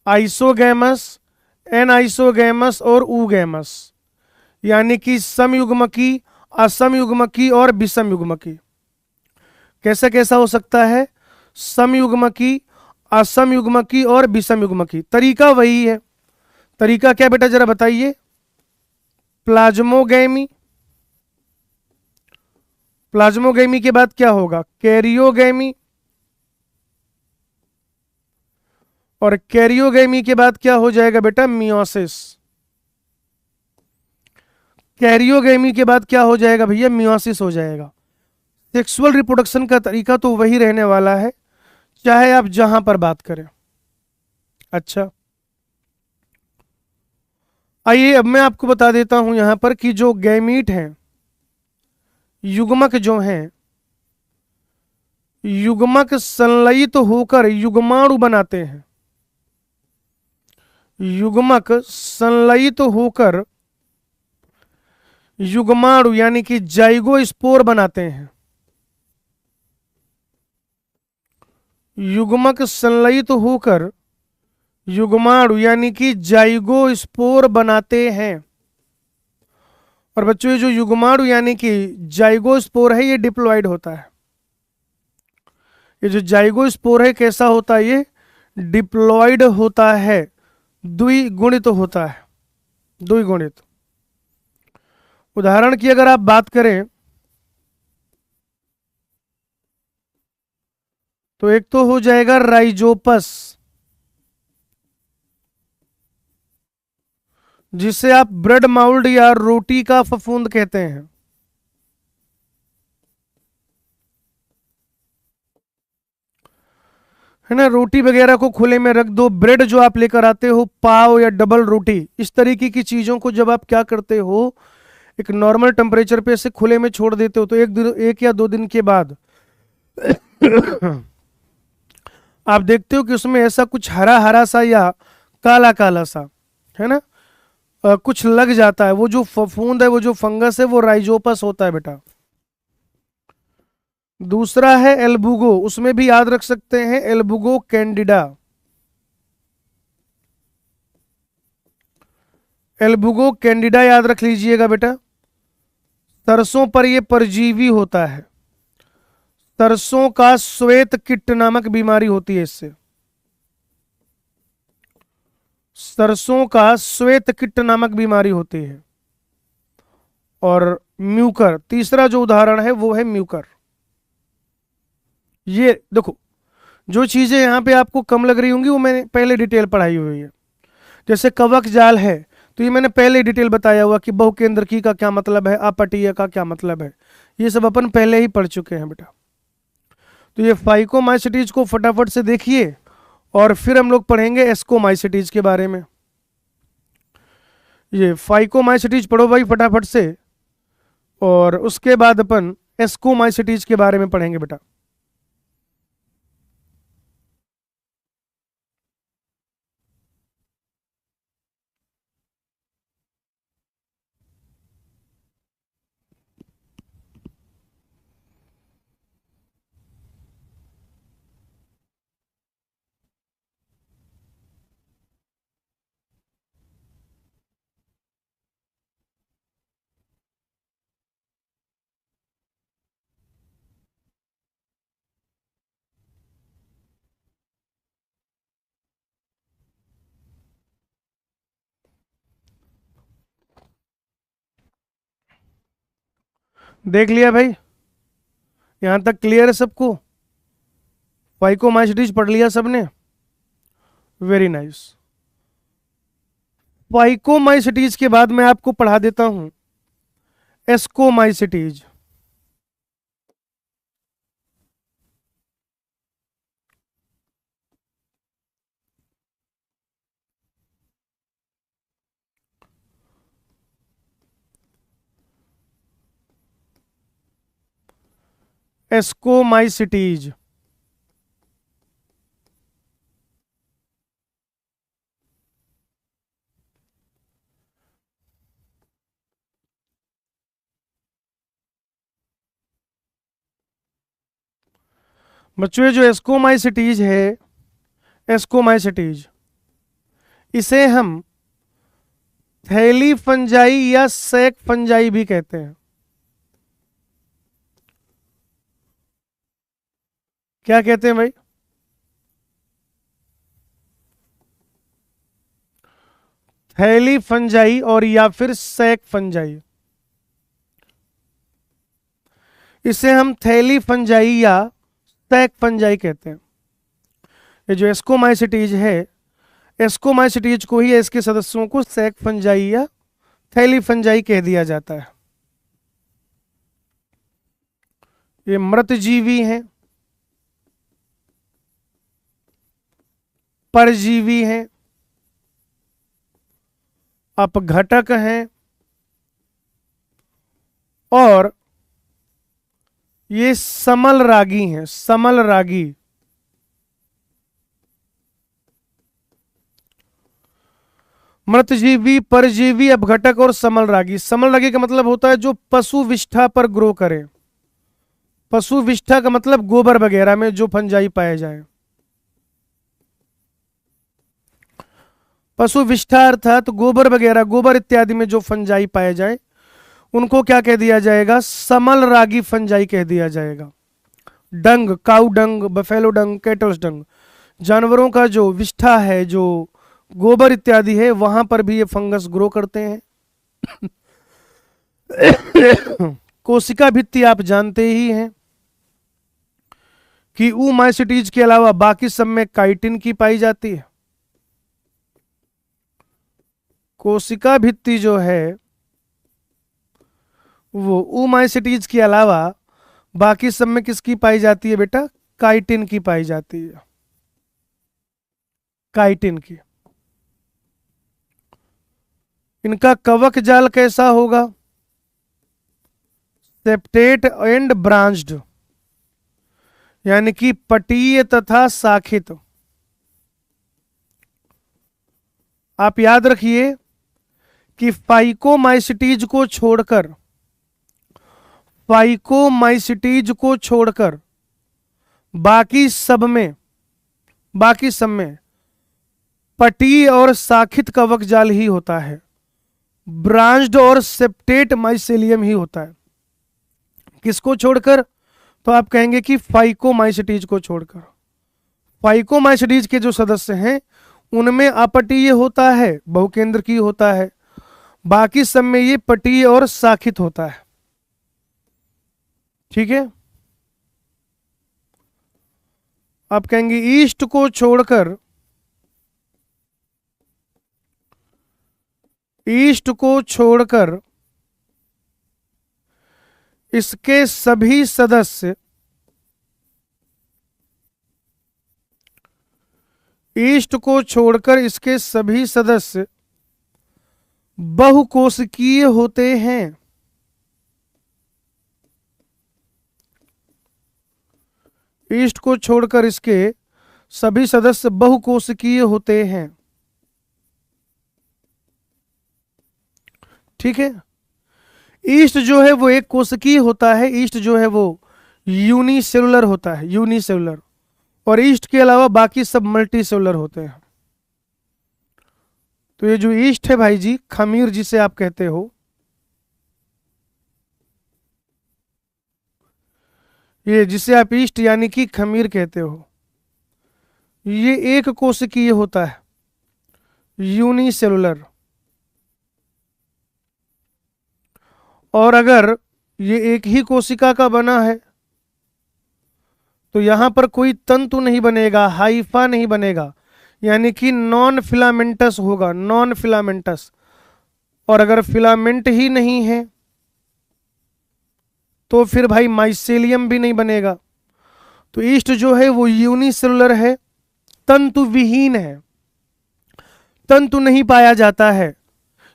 आइसोगैमस, एनाइसोगैमस और ऊगैमस, यानी कि समयुग्मकी, असमयुग्मकी और विषमयुग्मकी। कैसा कैसा हो सकता है, समयुग्मकी, असमयुग्मकी और विषमयुग्मकी। तरीका वही है। तरीका क्या बेटा जरा बताइए। प्लाज्मोगैमी, प्लाज्मोगैमी के बाद क्या होगा, कैरियोगैमी, और कैरियोगैमी के बाद क्या हो जाएगा बेटा, मियोसिस। कैरियोगैमी के बाद क्या हो जाएगा भैया, मियोसिस हो जाएगा। सेक्सुअल रिप्रोडक्शन का तरीका तो वही रहने वाला है, चाहे आप जहां पर बात करें। अच्छा, आइए अब मैं आपको बता देता हूं यहां पर कि जो गैमीट हैं, युग्मक जो हैं, युग्मक संलयित तो होकर युग्माणु बनाते हैं। युग्मक संलयित तो होकर युग्माणु यानी कि जाइगोस्पोर बनाते हैं। युग्मक संलयित तो होकर युग्माणु यानी कि जाइगोस्पोर बनाते हैं। और बच्चों ये जो युग्माणु यानी कि जाइगोस्पोर है ये डिप्लॉइड होता है। ये जो जाइगोस्पोर है कैसा होता है, ये डिप्लॉइड होता है, द्विगुणित होता है, द्विगुणित। उदाहरण की अगर आप बात करें तो एक तो हो जाएगा राइजोपस, जिसे आप ब्रेड माउल्ड या रोटी का फफूंद कहते हैं। है ना, रोटी वगैरह को खुले में रख दो, ब्रेड जो आप लेकर आते हो, पाव या डबल रोटी, इस तरीके की चीजों को जब आप क्या करते हो, एक नॉर्मल टेम्परेचर पे से खुले में छोड़ देते हो, तो एक या दो दिन के बाद आप देखते हो कि उसमें ऐसा कुछ हरा हरा सा या काला काला सा, है ना, कुछ लग जाता है। वो जो फफूंद है, वो जो फंगस है, वो राइजोपस होता है बेटा। दूसरा है एल्बुगो, उसमें भी याद रख सकते हैं एल्बुगो कैंडिडा। एल्बुगो कैंडिडा याद रख लीजिएगा बेटा। सरसों पर ये परजीवी होता है, सरसों का श्वेत कीट नामक बीमारी होती है इससे। सरसों का श्वेत कीट नामक बीमारी होती है। और म्यूकर, तीसरा जो उदाहरण है वो है म्यूकर। ये देखो, जो चीजें यहां पे आपको कम लग रही होंगी वो मैंने पहले डिटेल पढ़ाई हुई है। जैसे कवक जाल है, तो ये मैंने पहले डिटेल बताया हुआ कि बहुकेंद्रकी का क्या मतलब है, अपटीय का क्या मतलब है, ये सब अपन पहले ही पढ़ चुके हैं बेटा। तो ये फाइकोमाइसिटीज को फटाफट से देखिए और फिर हम लोग पढ़ेंगे एस्कोमाइसिटीज के बारे में। ये फाइकोमाइसिटीज पढ़ो भाई फटाफट से, और उसके बाद अपन एस्कोमाइसिटीज के बारे में पढ़ेंगे बेटा। देख लिया भाई, यहां तक क्लियर है सबको? फाइकोमाइसिटीज पढ़ लिया सबने? Very nice. फाइकोमाइसिटीज के बाद मैं आपको पढ़ा देता हूं एस्कोमाइसिटीज। एस्कोमाइसिटीज बच्चों, ये जो एस्कोमाइसिटीज है, एस्कोमाइसिटीज, इसे हम थैली फंजाई या सैक फंजाई भी कहते हैं। क्या कहते हैं भाई? थैली फंजाई और या फिर सैक फंजाई। इसे हम थैली फंजाई या सैक फंजाई कहते हैं। ये जो एस्कोमाइसिटीज है, एस्कोमाइसिटीज को ही या इसके सदस्यों को सैक फंजाई या थैली फंजाई कह दिया जाता है। ये मृतजीवी हैं, परजीवी हैं, अपघटक हैं, और ये समल रागी हैं, समल रागी। मृतजीवी, परजीवी, अपघटक और समल रागी। समल रागी का मतलब होता है जो पशु विष्ठा पर ग्रो करे। पशु विष्ठा का मतलब गोबर वगैरह में जो फंजाई पाए जाए। पशु विष्ठा अर्थात गोबर वगैरह, गोबर इत्यादि में जो फंजाई पाए जाए उनको क्या कह दिया जाएगा? समल रागी फंजाई कह दिया जाएगा। डंग, काउ डंग, बफेलो डंग, कैटल्स डंग, जानवरों का जो विष्ठा है, जो गोबर इत्यादि है, वहां पर भी ये फंगस ग्रो करते हैं। कोशिका भित्ति आप जानते ही हैं कि ऊमाइसिटीज के अलावा बाकी सब में काइटिन की पाई जाती है। कोशिका भित्ति जो है वो ऊमाइसिटीज के अलावा बाकी सब में किसकी पाई जाती है बेटा? काइटिन की पाई जाती है, काइटिन की। इनका कवक जाल कैसा होगा? सेप्टेट एंड ब्रांच्ड, यानी कि पटीय तथा शाखित। आप याद रखिए कि फाइकोमाइसिटीज को छोड़कर, फाइकोमाइसिटीज को छोड़कर बाकी सब में, बाकी सब में पटीय और शाखित कवक जाल ही होता है। ब्रांच्ड और सेप्टेट माइसेलियम ही होता है। किसको छोड़कर? तो आप कहेंगे कि फाइकोमाइसिटीज को छोड़कर। फाइकोमाइसिटीज के जो सदस्य हैं उनमें अपटीय होता है, बहुकेंद्रकीय होता है, बाकी सब में ये पटीय और शाखित होता है। ठीक है? आप कहेंगे ईस्ट को छोड़कर, ईस्ट को छोड़कर इसके सभी सदस्य ईस्ट को छोड़कर इसके सभी सदस्य बहुकोशिकीय होते हैं। ईस्ट को छोड़कर इसके सभी सदस्य बहुकोशिकीय होते हैं। ठीक है। ईस्ट जो है वो एक कोशिकीय होता है, ईस्ट जो है वो यूनिसेलुलर होता है, यूनिसेलुलर। और ईस्ट के अलावा बाकी सब मल्टी सेलुलर होते हैं। तो ये जो ईस्ट है भाई जी, खमीर जिसे आप कहते हो, ये जिसे आप ईस्ट यानी कि खमीर कहते हो, ये एक कोशिकीय होता है, यूनिसेलुलर। और अगर ये एक ही कोशिका का बना है तो यहां पर कोई तंतु नहीं बनेगा, हाइफा नहीं बनेगा, यानी कि नॉन फिलामेंटस होगा, नॉन फिलामेंटस। और अगर फिलामेंट ही नहीं है तो फिर भाई माइसेलियम भी नहीं बनेगा। तो ईस्ट जो है वो यूनिसेलुलर है, तंतु विहीन है, तंतु नहीं पाया जाता है,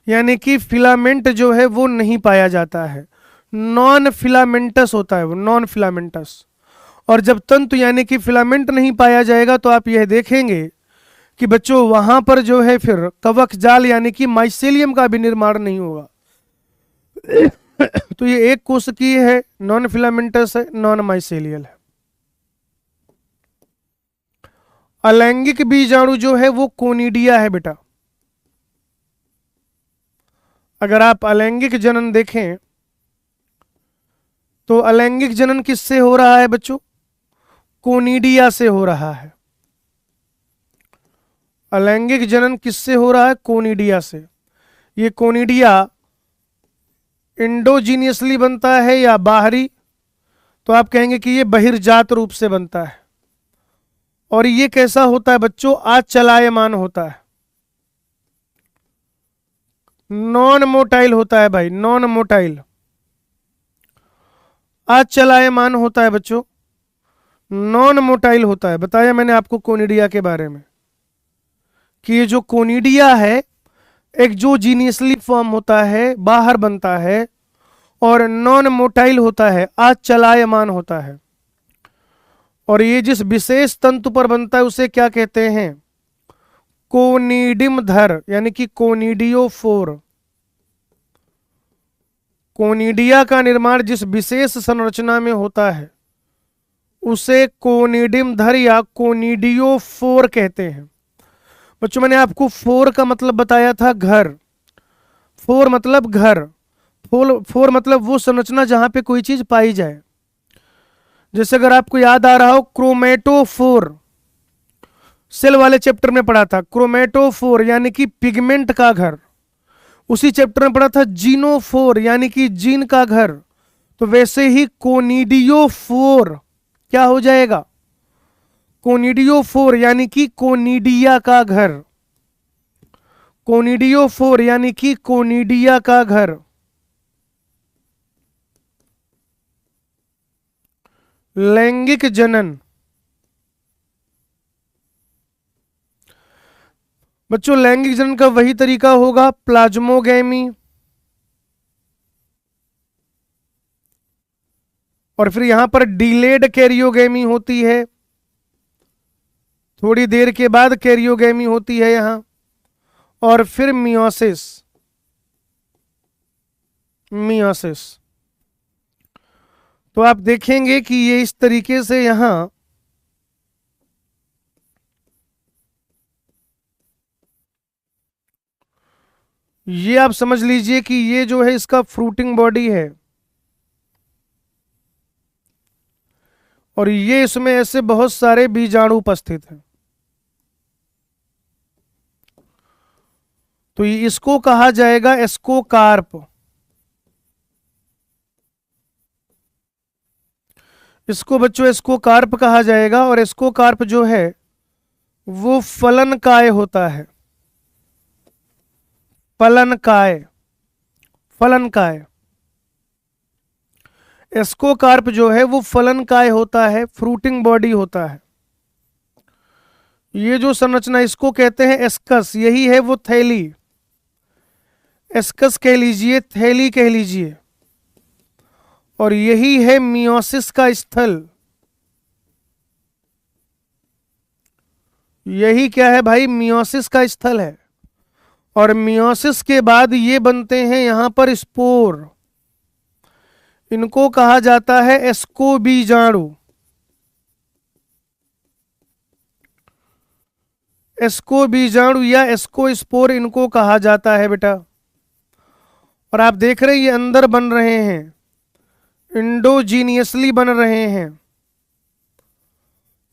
यानी कि फिलामेंट जो है वो नहीं पाया जाता है, नॉन फिलामेंटस होता है वो, नॉन फिलामेंटस। और जब तंतु यानी कि फिलामेंट नहीं पाया जाएगा तो आप यह देखेंगे कि बच्चों वहां पर जो है फिर कवक जाल यानी कि माइसेलियम का भी निर्माण नहीं होगा। तो ये एक कोशिकीय है, नॉन फिलामेंटस है, नॉन माइसेलियल है। अलैंगिक बीजाणु जो है वो कोनिडिया है बेटा। अगर आप अलैंगिक जनन देखें तो अलैंगिक जनन किससे हो रहा है बच्चों? कोनिडिया से हो रहा है। अलैंगिक जनन किससे हो रहा है? कोनिडिया से। ये कोनिडिया इंडोजीनियसली बनता है या बाहरी? तो आप कहेंगे कि ये बहिर्जात रूप से बनता है। और ये कैसा होता है बच्चों? अचलायमान होता है, नॉन मोटाइल होता है भाई, नॉन मोटाइल, अचलायमान होता है बच्चों, नॉन मोटाइल होता है। बताया मैंने आपको कोनिडिया के बारे में कि ये जो कोनिडिया है एक्सोजीनियसली फॉर्म होता है, बाहर बनता है, और नॉन मोटाइल होता है, अचलायमान होता है। और ये जिस विशेष तंतु पर बनता है उसे क्या कहते हैं? कोनिडिमधर, यानी कि कोनिडियोफोर। कोनिडिया का निर्माण जिस विशेष संरचना में होता है उसे कोनिडिमधर या कोनिडियोफोर कहते हैं। बच्चों मैंने आपको फोर का मतलब बताया था, घर। फोर मतलब घर, फोर मतलब वो संरचना जहां पे कोई चीज पाई जाए। जैसे अगर आपको याद आ रहा हो, क्रोमेटोफोर सेल वाले चैप्टर में पढ़ा था, क्रोमेटोफोर यानी कि पिगमेंट का घर। उसी चैप्टर में पढ़ा था जीनोफोर यानी कि जीन का घर। तो वैसे ही कोनिडियोफोर क्या हो जाएगा? कोनिडियोफोर यानी कि कोनिडिया का घर। कोनिडियोफोर यानी कि कोनिडिया का घर। लैंगिक जनन बच्चों, लैंगिक जनन का वही तरीका होगा, प्लाज्मोगैमी, और फिर यहां पर डिलेड कैरियोगैमी होती है, थोड़ी देर के बाद कैरियोगैमी होती है यहां, और फिर मियोसिस। मियोसिस तो आप देखेंगे कि ये इस तरीके से यहां ये आप समझ लीजिए कि ये जो है इसका फ्रूटिंग बॉडी है, और ये इसमें ऐसे बहुत सारे बीजाणु उपस्थित हैं। तो इसको कहा जाएगा एस्कोकार्प। इसको बच्चों एस्कोकार्प कहा जाएगा। और एस्कोकार्प जो है वो फलनकाय होता है। फलनकाय, फलनकाय। एस्कोकार्प जो है वो फलनकाय होता है, फ्रूटिंग बॉडी होता है। ये जो संरचना इसको कहते हैं एस्कस, यही है वो थैली। एस्कस कह लीजिए, थैली कह लीजिए, और यही है मियोसिस का स्थल। यही क्या है भाई? मियोसिस का स्थल है। और मियोसिस के बाद ये बनते हैं यहां पर स्पोर। इनको कहा जाता है एस्कोबीजाणु। एस्कोबीजाणु या एस्कोस्पोर इनको कहा जाता है बेटा। और आप देख रहे हैं ये अंदर बन रहे हैं, इंडोजीनियसली बन रहे हैं,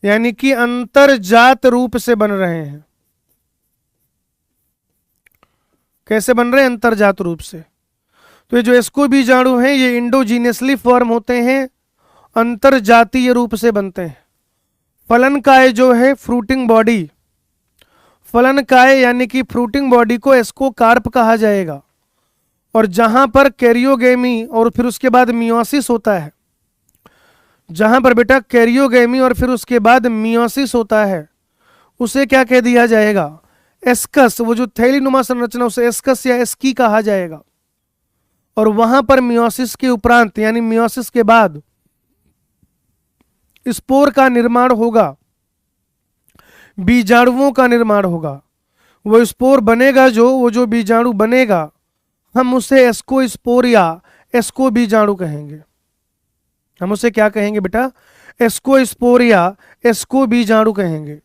यानी कि अंतरजात रूप से बन रहे हैं। कैसे बन रहे हैं? अंतरजात रूप से। तो ये जो एस्कोबीजाणु हैं ये इंडोजीनियसली फॉर्म होते हैं, अंतरजातीय रूप से बनते हैं। फलनकाय जो है फ्रूटिंग बॉडी, फलनकाय यानी कि फ्रूटिंग बॉडी को एस्कोकार्प कहा जाएगा। और जहां पर कैरियोगेमी और फिर उसके बाद मियोसिस होता है, जहां पर बेटा कैरियोगेमी और फिर उसके बाद मियोसिस होता है, उसे क्या कह दिया जाएगा? एस्कस। वो जो थैलीनुमा संरचना उसे एस्कस या एस्की कहा जाएगा। और वहां पर मियोसिस के उपरांत यानी मियोसिस के बाद स्पोर का निर्माण होगा, बीजाणुओं का निर्माण होगा। वो स्पोर बनेगा, जो वो जो बीजाणु बनेगा, हम उसे एस्कोस्पोर या एस्कोबीजाणु कहेंगे। हम उसे क्या कहेंगे बेटा? एस्कोस्पोर या एस्कोबीजाणु कहेंगे।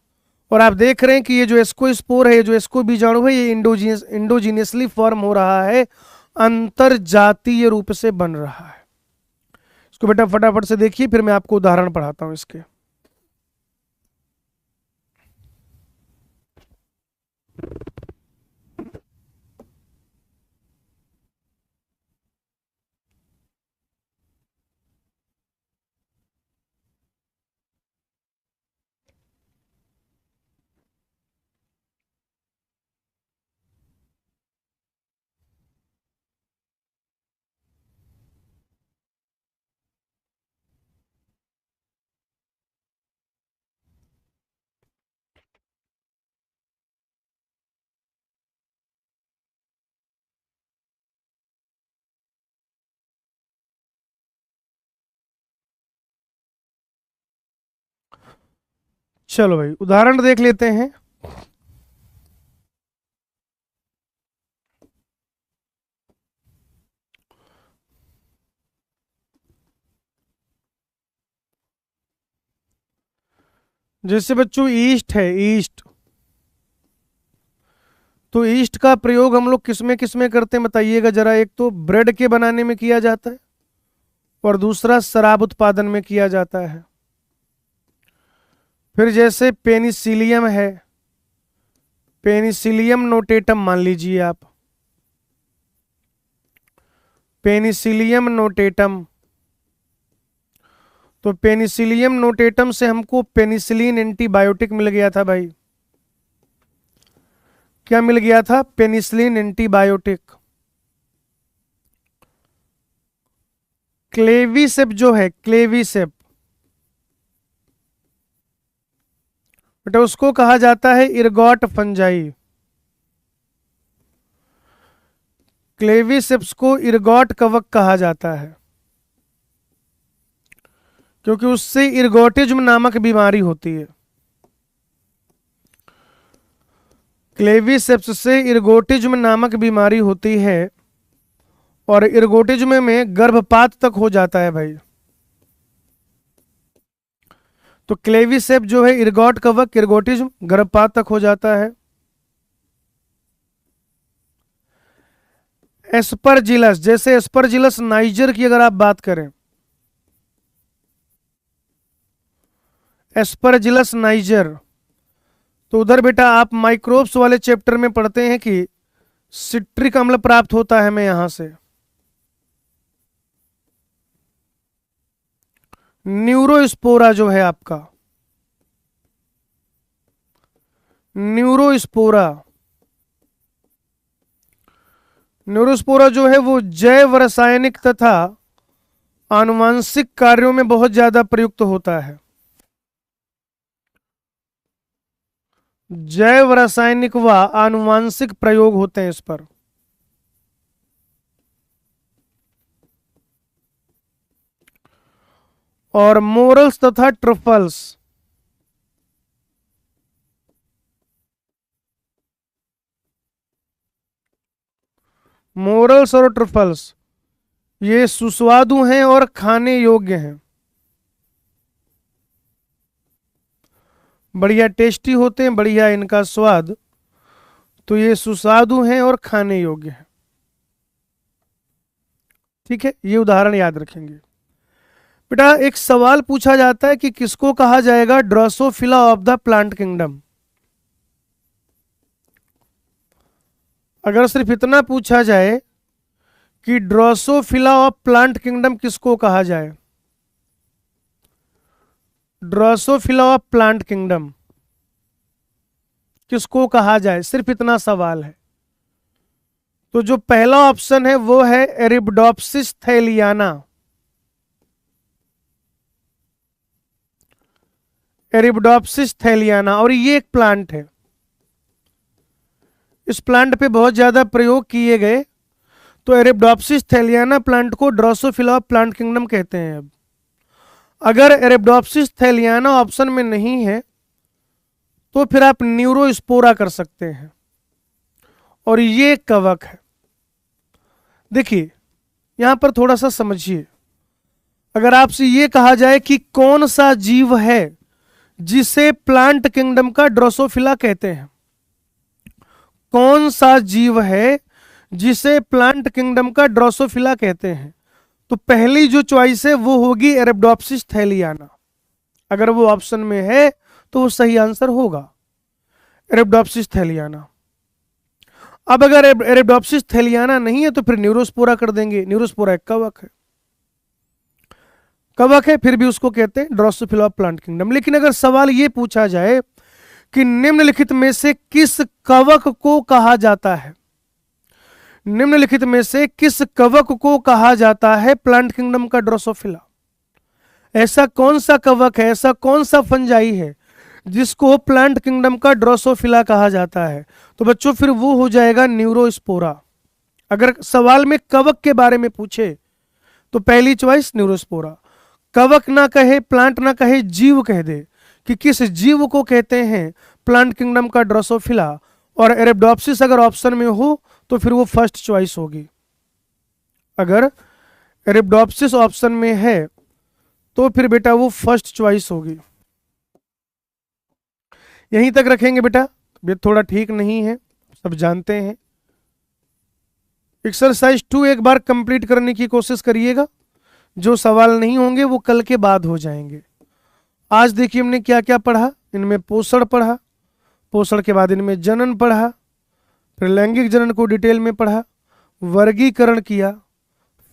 और आप देख रहे हैं कि ये जो एस्कोस्पोर है, ये जो एस्कोबीजाणु है, ये इंडोजीनियसली फॉर्म हो रहा है, अंतरजातीय रूप से बन रहा है। इसको बेटा फटाफट से देखिए, फिर मैं आपको उदाहरण पढ़ाता हूं इसके। चलो भाई उदाहरण देख लेते हैं। जैसे बच्चों ईस्ट है, ईस्ट। तो ईस्ट का प्रयोग हम लोग किस में करते हैं बताइएगा जरा? एक तो ब्रेड के बनाने में किया जाता है और दूसरा शराब उत्पादन में किया जाता है। फिर जैसे पेनिसिलियम है, पेनिसिलियम नोटेटम मान लीजिए आप, पेनिसिलियम नोटेटम। तो पेनिसिलियम नोटेटम से हमको पेनिसिलिन एंटीबायोटिक मिल गया था भाई। क्या मिल गया था? Penicillin antibiotic. क्लेविसेप जो है, क्लेविसेप बेटा उसको कहा जाता है इरगॉट फंजाई। क्लेविसेप्स को इरगॉट कवक कहा जाता है, क्योंकि उससे इरगोटिज्म नामक बीमारी होती है। क्लेविसेप्स से इरगोटिज्म नामक बीमारी होती है, और इरगोटिज्म में गर्भपात तक हो जाता है भाई। तो क्लेविसेप जो है इरगॉट कवक, इरगोटिज्म, गर्भपात तक हो जाता है। एस्परजिलस, जैसे एस्परजिलस नाइजर की अगर आप बात करें, एस्परजिलस नाइजर, तो उधर बेटा आप माइक्रोब्स वाले चैप्टर में पढ़ते हैं कि सिट्रिक अम्ल प्राप्त होता है हमें यहां से। न्यूरोस्पोरा जो है आपका, न्यूरोस्पोरा, न्यूरोस्पोरा जो है वो जैव रासायनिक तथा आनुवांशिक कार्यों में बहुत ज्यादा प्रयुक्त होता है। जैव रासायनिक व आनुवांशिक प्रयोग होते हैं इस पर। और मोरल्स तथा ट्रफल्स, मोरल्स और ट्रफल्स ये सुस्वादु हैं और खाने योग्य हैं, बढ़िया टेस्टी होते हैं, बढ़िया इनका स्वाद, तो ये सुस्वादु हैं और खाने योग्य हैं। ठीक है, ये उदाहरण याद रखेंगे। बेटा एक सवाल पूछा जाता है कि किसको कहा जाएगा Drosophila of the plant kingdom. अगर सिर्फ इतना पूछा जाए कि ड्रोसोफिला ऑफ प्लांट किंगडम किसको कहा जाए, ड्रोसोफिला ऑफ प्लांट किंगडम किसको कहा जाए, सिर्फ इतना सवाल है, तो जो पहला ऑप्शन है वो है एरिबडोप्सिस थैलियाना। एरिबडोप्सिस थैलियाना, और ये एक प्लांट है, इस प्लांट पे बहुत ज्यादा प्रयोग किए गए, तो एरिबडोप्सिस थैलियाना प्लांट को ड्रोसोफिला ऑफ प्लांट किंगडम कहते हैं। अब अगर एरिबडोप्सिस थैलियाना ऑप्शन में नहीं है तो फिर आप न्यूरोस्पोरा कर सकते हैं, और ये कवक है। देखिए यहां पर थोड़ा सा समझिए, अगर आपसे ये कहा जाए कि कौन सा जीव है जिसे प्लांट किंगडम का ड्रोसोफिला कहते हैं, कौन सा जीव है जिसे प्लांट किंगडम का ड्रोसोफिला कहते हैं, तो पहली जो चॉइस है वो होगी एरिबडोप्सिस थैलियाना। अगर वो ऑप्शन में है तो वो सही आंसर होगा एरिबडोप्सिस थैलियाना। अब अगर एरिबडोप्सिस थैलियाना नहीं है तो फिर न्यूरोस्पोरा कर देंगे। न्यूरोस्पोरा एक कवक है, कवक है, फिर भी उसको कहते हैं ड्रोसोफिला ऑफ प्लांट किंगडम। लेकिन अगर सवाल ये पूछा जाए कि निम्नलिखित में से किस कवक को कहा जाता है, निम्नलिखित में से किस कवक को कहा जाता है प्लांट किंगडम का ड्रोसोफिला, ऐसा कौन सा कवक है, ऐसा कौन सा फंजाई है जिसको प्लांट किंगडम का ड्रोसोफिला कहा जाता है, तो बच्चों फिर वो हो जाएगा न्यूरोस्पोरा। अगर सवाल में कवक के बारे में पूछे तो पहली चॉइस न्यूरोस्पोरा, कवक ना कहे, प्लांट ना कहे, जीव कह दे कि किस जीव को कहते हैं प्लांट किंगडम का ड्रोसोफिला, और एरिबडोप्सिस अगर ऑप्शन में हो तो फिर वो फर्स्ट चॉइस होगी। अगर एरिबडोप्सिस ऑप्शन में है तो फिर बेटा वो फर्स्ट चॉइस होगी। यहीं तक रखेंगे बेटा, ये थोड़ा ठीक नहीं है, सब जानते हैं। एक्सरसाइज 2 एक बार कंप्लीट करने की कोशिश करिएगा, जो सवाल नहीं होंगे वो कल के बाद हो जाएंगे। आज देखिए हमने क्या क्या पढ़ा, इनमें पोषण पढ़ा, पोषण के बाद इनमें जनन पढ़ा, फिर लैंगिक जनन को डिटेल में पढ़ा, वर्गीकरण किया,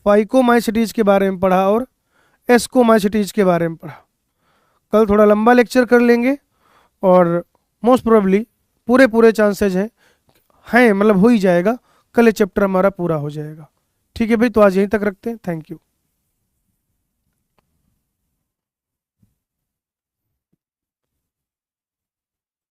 फाइकोमाइसिटीज के बारे में पढ़ा और एस्कोमाइसिटीज के बारे में पढ़ा। कल थोड़ा लंबा लेक्चर कर लेंगे और मोस्ट प्रोबेबली पूरे चांसेज हैं मतलब हो ही जाएगा, कल ये चैप्टर हमारा पूरा हो जाएगा। ठीक है भाई, तो आज यहीं तक रखते हैं। Thank you.